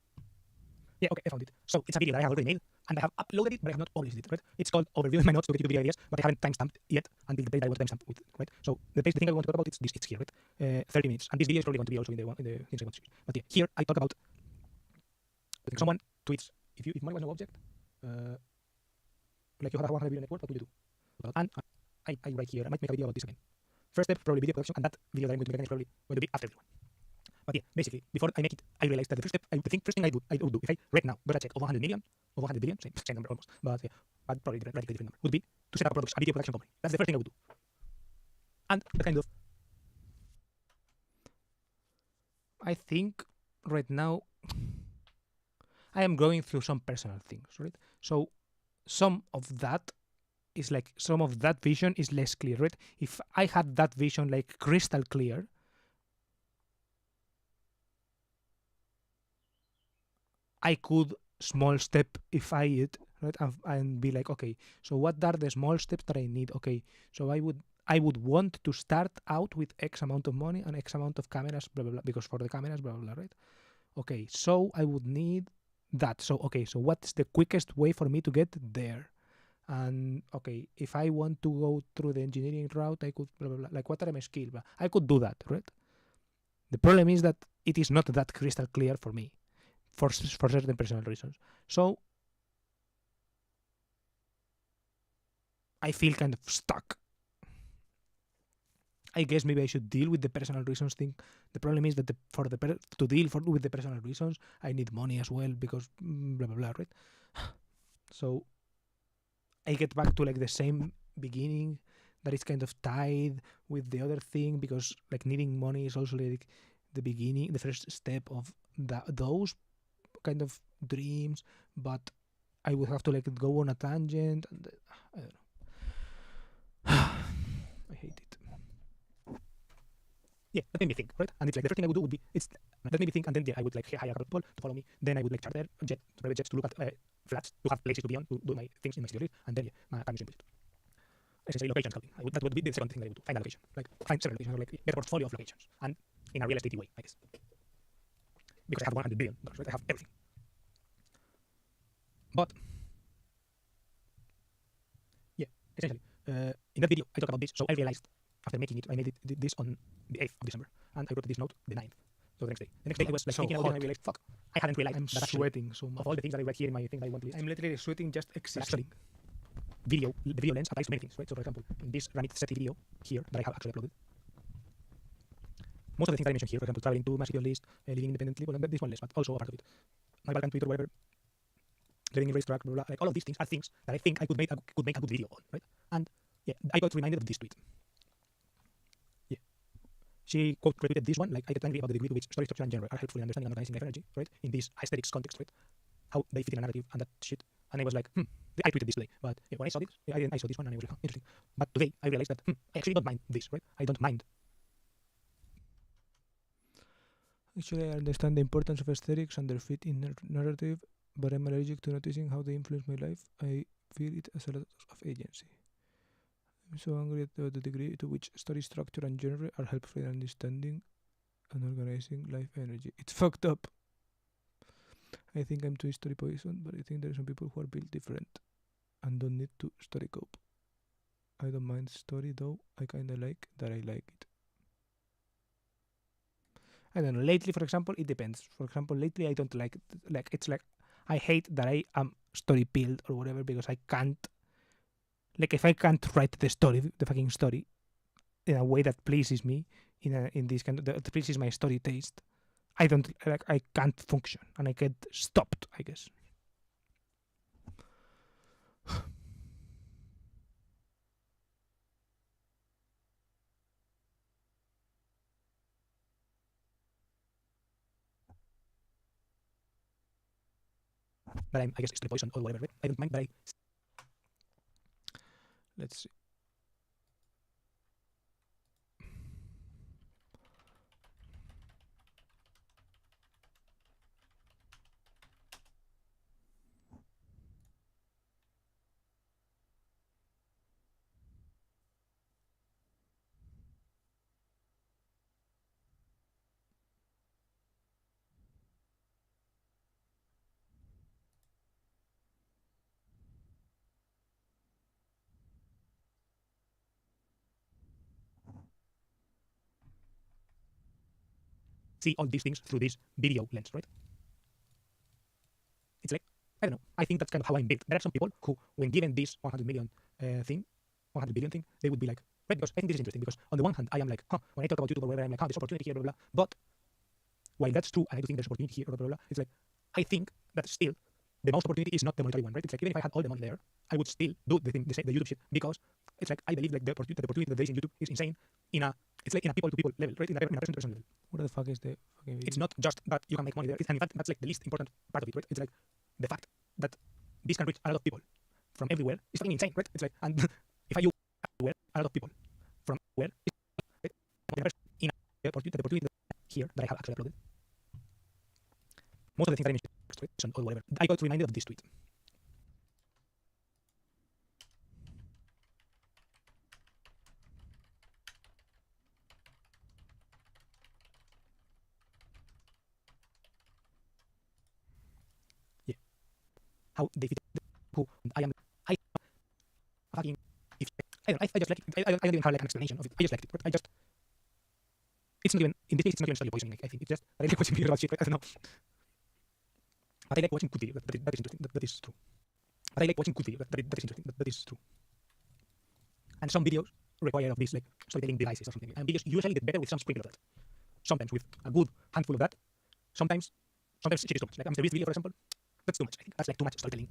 Yeah, okay, I found it. So it's a video that I have already made, and I have uploaded it, but I have not published it, right? It's called Overviewing My Notes to Get You Video Ideas, but I haven't timestamped yet until the day that I want to timestamp with, right? So the thing I want to talk about is this. It's here, right? 30 minutes, and this video is probably going to be also in the things I want to choose. But yeah, here I talk about someone tweets if money was no object, like you have a 100 billion net worth, what will you do? And I write here. I might make a video about this again. First step, probably video production, and that video that I'm going to make is probably going to be after this one. But yeah, basically, before I make it, I realized that the first thing I would do if I right now got a check of 100 million, or 100 billion, same number almost, but yeah, but probably radically different number, would be to set up a video production company. That's the first thing I would do. And the kind of, I think right now, I am going through some personal things, right? So some of that vision is less clear, right? If I had that vision like crystal clear, I could small step if I it, right? And be like, okay, so what are the small steps that I need? Okay, so I would want to start out with X amount of money and X amount of cameras, blah blah blah, because for the cameras, blah blah blah, right? Okay, so I would need that. So okay, so what's the quickest way for me to get there? And okay, if I want to go through the engineering route, I could blah blah blah. Like, what are my skills? I could do that, right? The problem is that it is not that crystal clear for me, for certain personal reasons. So I feel kind of stuck. I guess maybe I should deal with the personal reasons thing. The problem is that to deal with the personal reasons, I need money as well, because blah blah blah, right? So I get back to like the same beginning, that is kind of tied with the other thing, because like needing money is also like the beginning, the first step of those kind of dreams, but I would have to like go on a tangent, and I don't know. I hate it. Yeah, that made me think, right? And it's like the first thing I would do would be that made me think, and then I would like hire a couple people to follow me. Then I would like charter private jets to look at flats, to have places to be on, to do my things in my studio, and then my time is budget. Essentially, location scouting. That would be the second thing that I would do. Find a location, like find several locations, or like get a portfolio of locations, and in a real estate way, I guess. Because I have $100 billion, right? I have everything. But yeah, essentially, in that video I talk about this. So I realized after making it, I made this on the 8th of December, and I wrote this note the 9th. So the next day I was like thinking about it, and I realized, fuck, I hadn't realized I'm that sweating so much. of all the things that I write here in my thing that I want to list. I'm literally sweating just existing. The video lens applies to many things, right? So for example, in this Ramit Sethi video here that I have actually uploaded, most of the things that I mentioned here, for example, traveling to massive list, living independently, well, this one less, but also a part of it. My Balkan Twitter, whatever, living in racetrack, blah, blah, blah, like all of these things are things that I think I could make a good video on, right? And yeah, I got reminded of this tweet. Yeah. She quote repeated this one, like, I get angry about the degree to which story structure and genre are helpful in understanding and organizing life energy, right? In this aesthetics context, right? How they fit in a narrative and that shit. And I was like, I tweeted this today, but yeah, when I saw this, I saw this one and I was like, interesting. But today I realized that I actually don't mind this, right? I don't mind. Actually, I understand the importance of aesthetics and their fit in narrative, but I'm allergic to noticing how they influence my life. I feel it as a lot of agency. I'm so angry at the degree to which story structure and genre are helpful in understanding and organizing life energy. It's fucked up. I think I'm too story poisoned, but I think there are some people who are built different and don't need to story cope. I don't mind story though. I kinda like that I like it. I don't know. Lately, for example, it depends. For example, lately I don't like it's like I hate that I am story pilled or whatever because I can't. Like if I can't write the story, the fucking story, in a way that pleases me, in this kind of that pleases my story taste, I don't like. I can't function and I get stopped. I guess. But I guess it's the poison or whatever. Right? I don't mind, but I let's see. See all these things through this video lens, right? It's like, I don't know. I think that's kind of how I'm built. There are some people who, when given this 100 million thing, 100 billion thing, they would be like, right, because I think this is interesting because on the one hand, I am like, when I talk about YouTube or whatever, I'm like, there's opportunity here, blah, blah, blah. But while that's true, and I do think there's opportunity here, blah, blah, blah, it's like, I think that still the most opportunity is not the monetary one, right? It's like, even if I had all the money there, I would still do the YouTube shit because it's like, I believe like the opportunity that there is in YouTube is insane it's like in a people-to-people level, right? In a person-to-person level. What the fuck is the fucking video? It's not just that you can make money there. And in fact, that's like the least important part of it, right? It's like the fact that this can reach a lot of people from everywhere is fucking insane, right? It's like, and if I use everywhere, a lot of people from where, right? In the opportunity here that I have actually uploaded. Most of the things that I mentioned, or whatever, I got reminded of this tweet. Yeah. How they fit who I am. I fucking, if I don't know, I just like it. I don't even have like an explanation of it. I just liked it. I just, it's not even, in this case, it's not even story poisoning. I think it's just, I like watching videos about shit, right? I don't know. But I like watching good videos. That is interesting. That is true. But I like watching good videos. That is interesting. That is true. And some videos require of these like storytelling devices or something. And videos usually get better with some sprinkle of that. Sometimes with a good handful of that. Sometimes shit is too much. Like Mr. Beast video, for example. That's too much. I think that's like too much storytelling.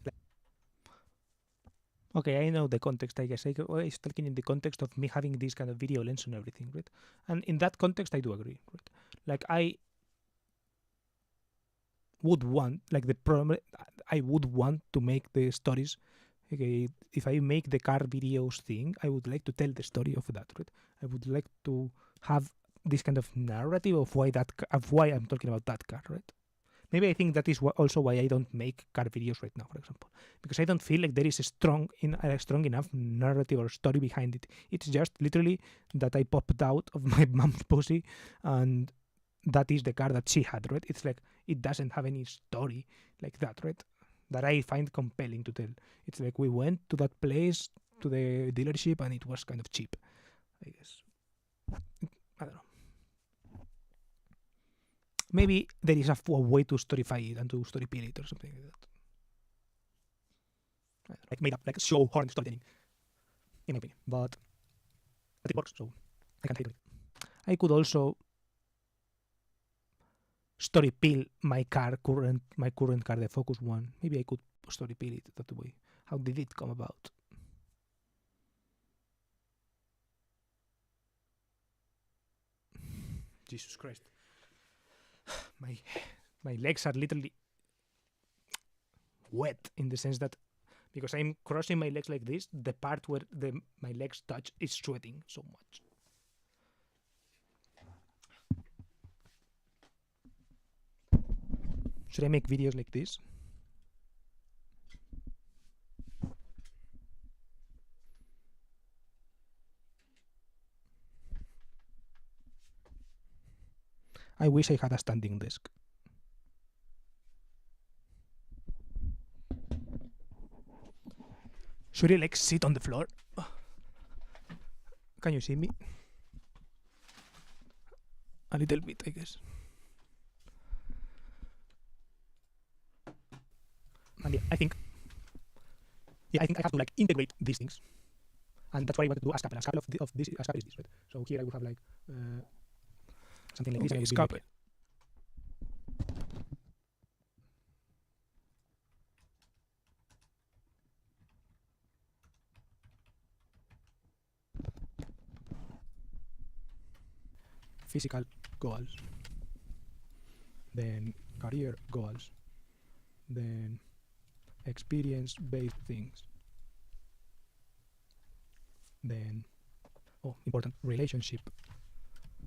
Okay, I know the context, I guess. I was talking in the context of me having this kind of video lens and everything, right? And in that context, I do agree, right? Like, I would want, like, the problem, I would want to make the stories. Okay, if I make the car videos thing, I would like to tell the story of that, right? I would like to have this kind of narrative of why I'm talking about that car, right? Maybe I think that is also why I don't make car videos right now, for example, because I don't feel like there is a strong enough narrative or story behind it. It's just literally that I popped out of my mom's pussy, and that is the car that she had, right? It's like it doesn't have any story like that, right? That I find compelling to tell. It's like we went to that place, to the dealership, and it was kind of cheap, I guess. I don't know. Maybe there is a way to storyfy it and to storypill it or something like that. Like made up, like show horn storytelling, in my opinion. But it works, so I can't hate it. I could also storypill my current car, the Focus One. Maybe I could storypill it that way. How did it come about? Jesus Christ. My legs are literally wet in the sense that because I'm crossing my legs like this, the part where my legs touch is sweating so much. Should I make videos like this? I wish I had a standing desk. Should I like sit on the floor? Can you see me? A little bit, I guess. And yeah, I think I have to like integrate these things, and that's why I wanted to do a scalpel. A scalpel of this, a scalpel is this, right? So here I would have like something like this. And scalpel. Physical goals, then career goals, then experience-based things, then important relationship.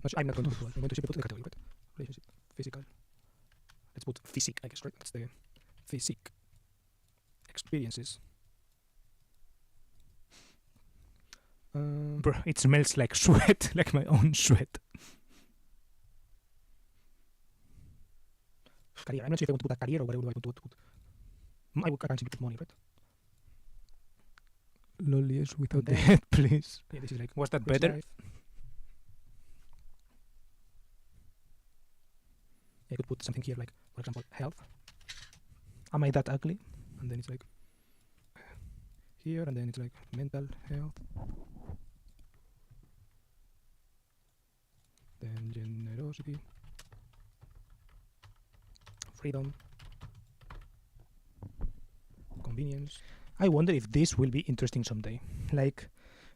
No, I'm not going to put I'm going to put the category, right? Relationship, physical. Let's put physique, I guess, right? That's the physique. Experiences. Bro, it smells like sweat, like my own sweat. Career. I'm not sure if I want to put a career or whatever I want to put. I would actually put money, right? Lol, yes, without the head, please. Yeah, this is like, was that better? Life. I could put something here, like, for example, health. Am I that ugly? And then it's like here, and then it's like mental health. Then generosity. Freedom, convenience. I wonder if this will be interesting someday. Like,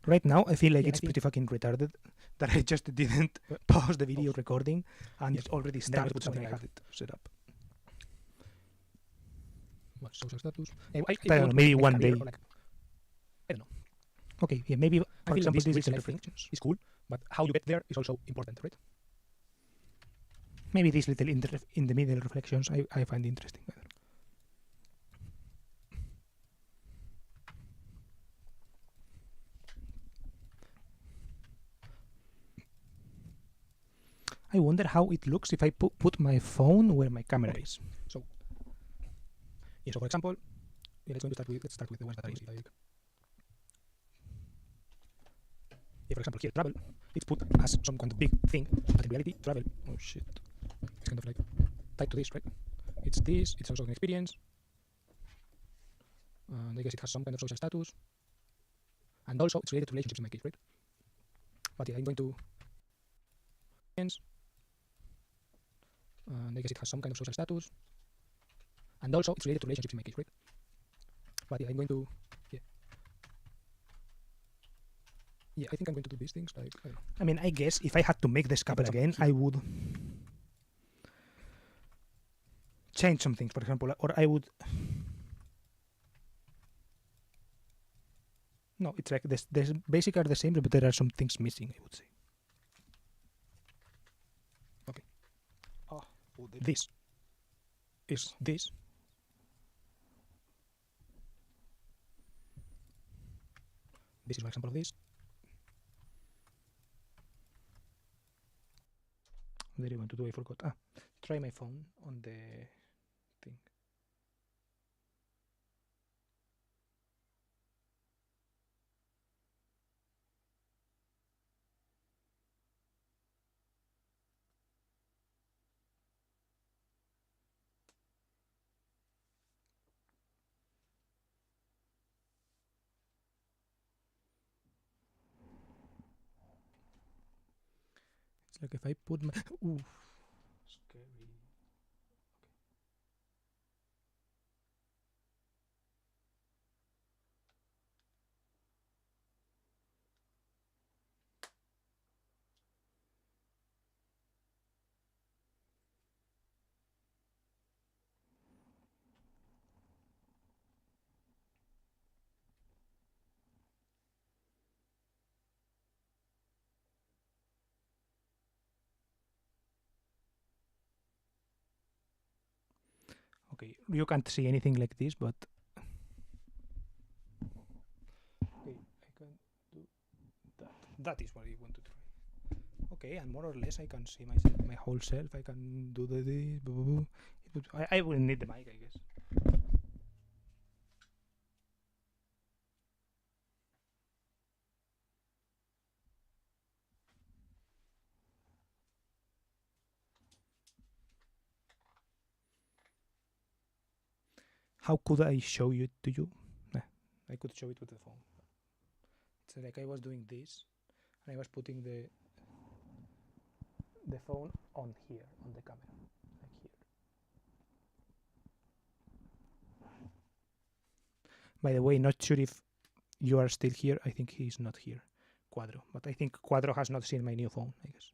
right now, I feel like it's pretty fucking retarded that I just didn't pause the video recording and it's already started with something I had it set up. What, social status? I don't know, maybe one day. Like, I don't know. Okay, yeah, maybe, for example, this is reflections. It's cool, but how you get there is also important, right? Maybe these little in the middle reflections I find interesting. I wonder how it looks if I put my phone where my camera is. So, yeah. So for example, yeah, let's start with the ones that are easy. Like, yeah, for example, here travel. It's put as some kind of big thing, but in reality, travel. Oh shit. It's kind of like tied to this, right? It's this, it's also an experience. I guess it has some kind of social status. And also it's related to relationships in my case, right? But yeah, I'm going to I guess it has some kind of social status. And also it's related to relationships in my case, right? But yeah, I'm going to I think I'm going to do these things like I mean, I guess if I had to make the scalpel again, I would change some things, for example, or I would no, it's like this basically are the same, but there are some things missing, I would say. Okay. This is this. This is an example of this. What did I want to do? I forgot. Try my phone on the thing. It's like if I put my ooh, scary. Okay, you can't see anything like this, but okay, I can do that. That is what I want to try. okay, and more or less I can see myself, my whole self. I can do this. I will need the mic, I guess. How could I show it to you? I could show it with the phone. It's like I was doing this, and I was putting the phone on here, on the camera, like here. By the way, not sure if you are still here. I think he's not here, Quadro. But I think Quadro has not seen my new phone, I guess.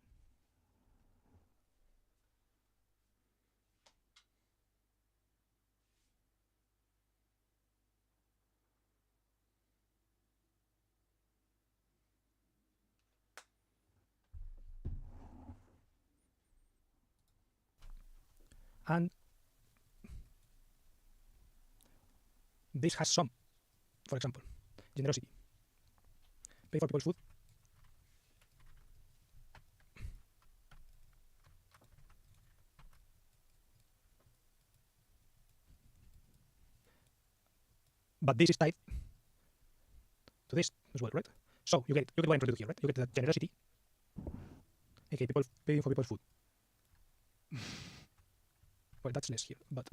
And this has some, for example, generosity. Pay for people's food. But this is tied to this as well, right? So you get what I'm trying to do here, right? You get the generosity. Okay, people paying for people's food. Well, that's less here, but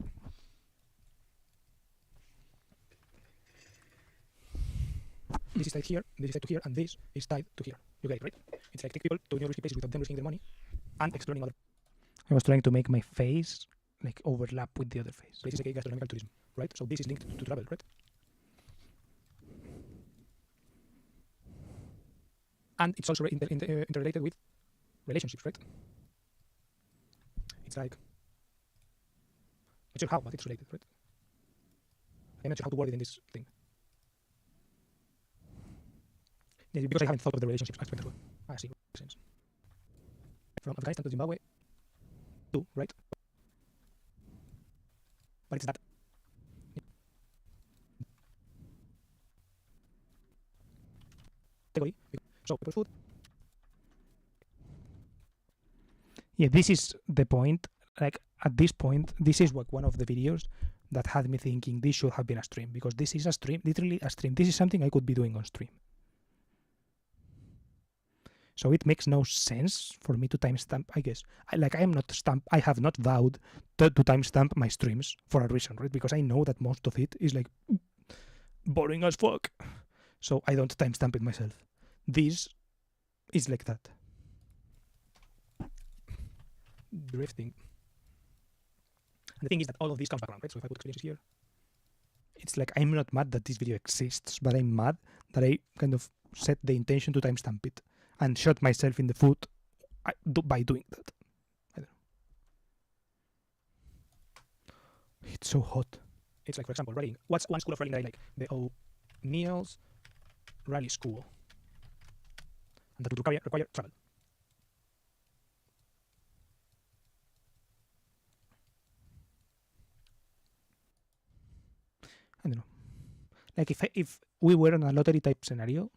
this is tied here, this is tied to here, and this is tied to here. You get it, right? It's like take people to new places without them risking their money and exploring other. I was trying to make my face like overlap with the other face. This is like gastronomical tourism, right? So this is linked to travel, right? And it's also interrelated with relationships, right? It's like, not sure how, but it's related, right? I'm not sure how to word it in this thing. Yeah, because I haven't thought of the relationships aspect as well. I see, makes sense. From Afghanistan to Zimbabwe, too, right? But it's that. Category. So, people food. Yeah, this is the point. Like, at this point, this is what one of the videos that had me thinking this should have been a stream, because this is a stream, literally a stream. This is something I could be doing on stream. So it makes no sense for me to timestamp, I guess. I have not vowed to timestamp my streams for a reason, right? Because I know that most of it is like boring as fuck. So I don't timestamp it myself. This is like that. Drifting. And the thing is that all of this comes back around, right? So if I put experiences here, it's like I'm not mad that this video exists, but I'm mad that I kind of set the intention to timestamp it and shot myself in the foot by doing that. I don't know. It's so hot. It's like, for example, writing. What's one school of writing that I like? The O'Neill's Rally School. And that would require travel. I don't know. Like if we were in a lottery type scenario,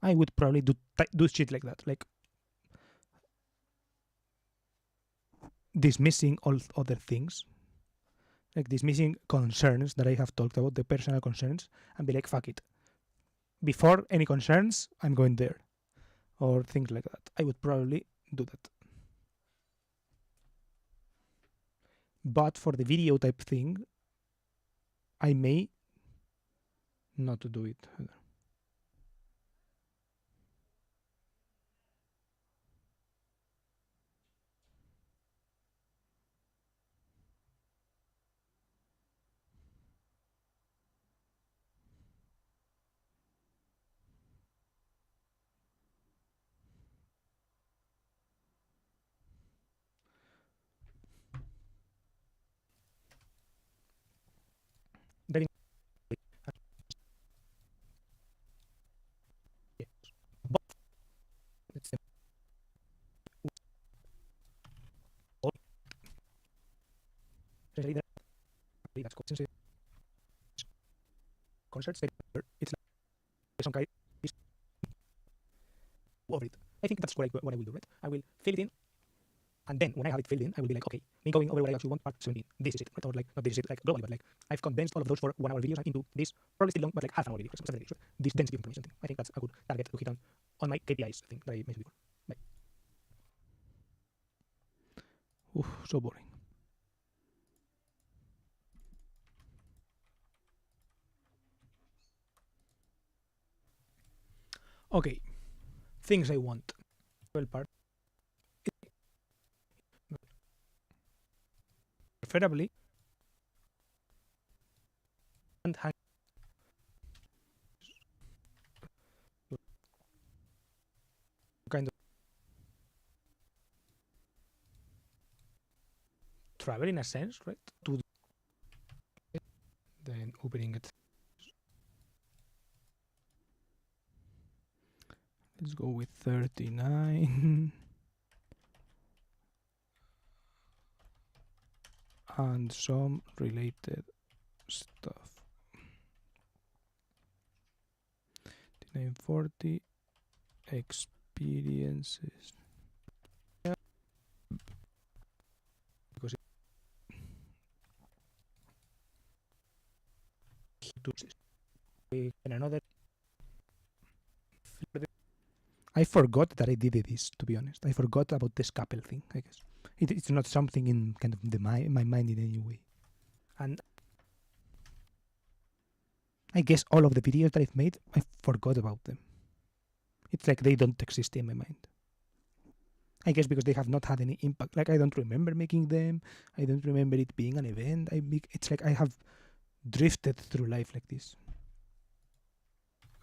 I would probably do shit like that. Like dismissing all other things. Like dismissing concerns that I have talked about, the personal concerns, and be like, fuck it. Before any concerns, I'm going there. Or things like that. I would probably do that. But for the video type thing, I may not do it. Concerts, it's like some kind of it. I think that's what I will do, right? I will fill it in, and then when I have it filled in, I will be like, okay, me going over what I actually want, part 17, this is it, right? Or like, not this is it, like globally, but like, I've condensed all of those for 1 hour videos into this, probably still long, but like half an hour video, for example, 7 minutes, right? This density of information thing. I think that's a good target to hit on my KPIs thing that I mentioned before. Bye. Oof, so boring. Okay, things I want. Well, part. Preferably, and hang kind of travel in a sense, right? To then opening it. Let's go with 39. And some related stuff. 3940 experiences. Because in another, I forgot that I did this, to be honest. I forgot about this couple thing, I guess. It's not something in kind of my mind in any way. And I guess all of the videos that I've made, I forgot about them. It's like they don't exist in my mind. I guess because they have not had any impact. Like I don't remember making them. I don't remember it being an event. It's like I have drifted through life like this.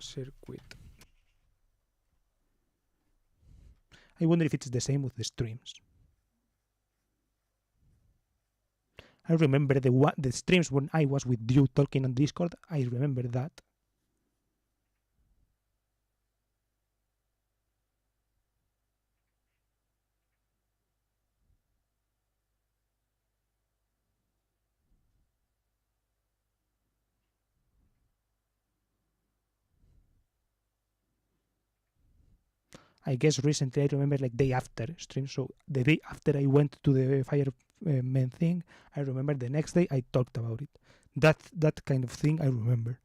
Circuit. I wonder if it's the same with the streams. I remember the streams when I was with you talking on Discord. I remember that. I guess recently I remember like day after stream. So the day after I went to the fireman thing, I remember the next day I talked about it. That kind of thing I remember.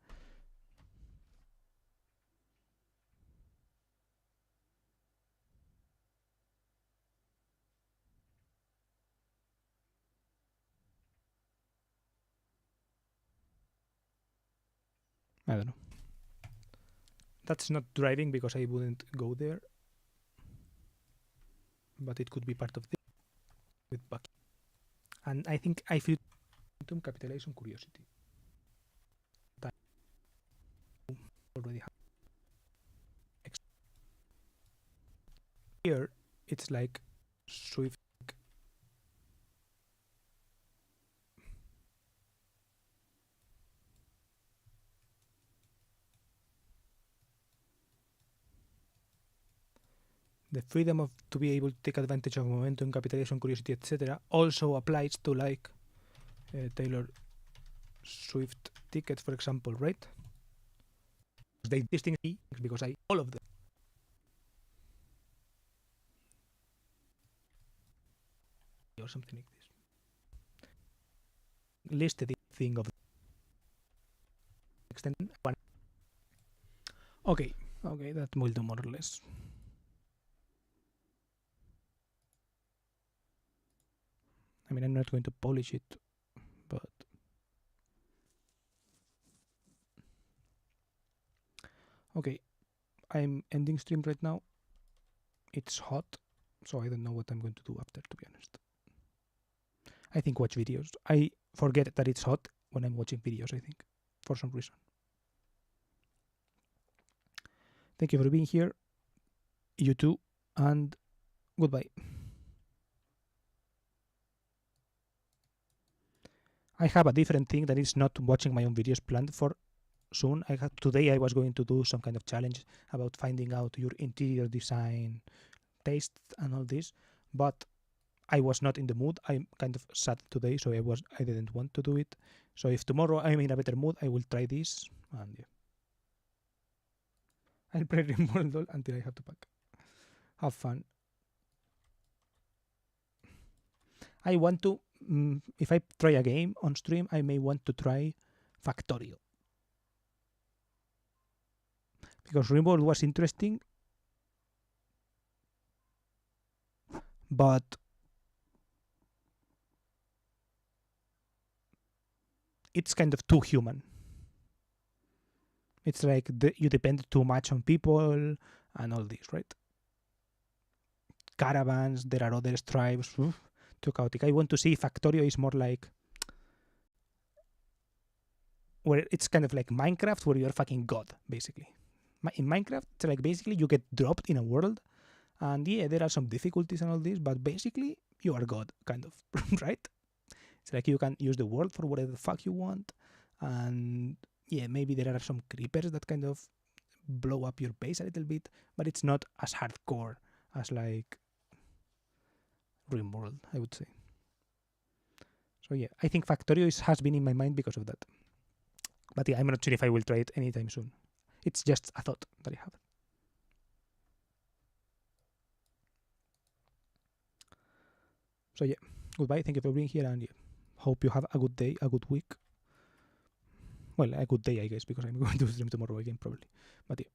I don't know. That's not driving because I wouldn't go there. But it could be part of this with Bucky. And I think I feel to capitalize on curiosity. That already have. Here it's like Swift. The freedom of to be able to take advantage of momentum, capitalization, curiosity, etc. also applies to like Taylor Swift tickets, for example, right? They distinguish because I all of them or something like this. Listed thing of extend one. Okay, that will do more or less. I mean, I'm not going to polish it, but okay, I'm ending stream right now. It's hot, so I don't know what I'm going to do after, to be honest. I think watch videos. I forget that it's hot when I'm watching videos, I think, for some reason. Thank you for being here. You too, and goodbye. I have a different thing that is not watching my own videos planned for soon. Today I was going to do some kind of challenge about finding out your interior design taste and all this, but I was not in the mood. I'm kind of sad today, so I didn't want to do it. So if tomorrow I'm in a better mood, I will try this, and yeah. I'll play Rimble until I have to pack. have fun. I want to, if I try a game on stream, I may want to try Factorio. Because RimWorld was interesting, but it's kind of too human. It's like you depend too much on people and all this, right? Caravans, there are other tribes, too chaotic. I want to see Factorio is more like where it's kind of like Minecraft, where you're fucking God, basically. In Minecraft, it's like basically you get dropped in a world, and yeah, there are some difficulties and all this, but basically you are God, kind of, right? It's like you can use the world for whatever the fuck you want, and yeah, maybe there are some creepers that kind of blow up your base a little bit, but it's not as hardcore as like RimWorld, I would say. So yeah, I think Factorio has been in my mind because of that. But yeah, I'm not sure if I will try it anytime soon. It's just a thought that I have. So yeah, goodbye. Thank you for being here, and yeah, hope you have a good day, a good week. Well, a good day, I guess, because I'm going to stream tomorrow again, probably. But yeah.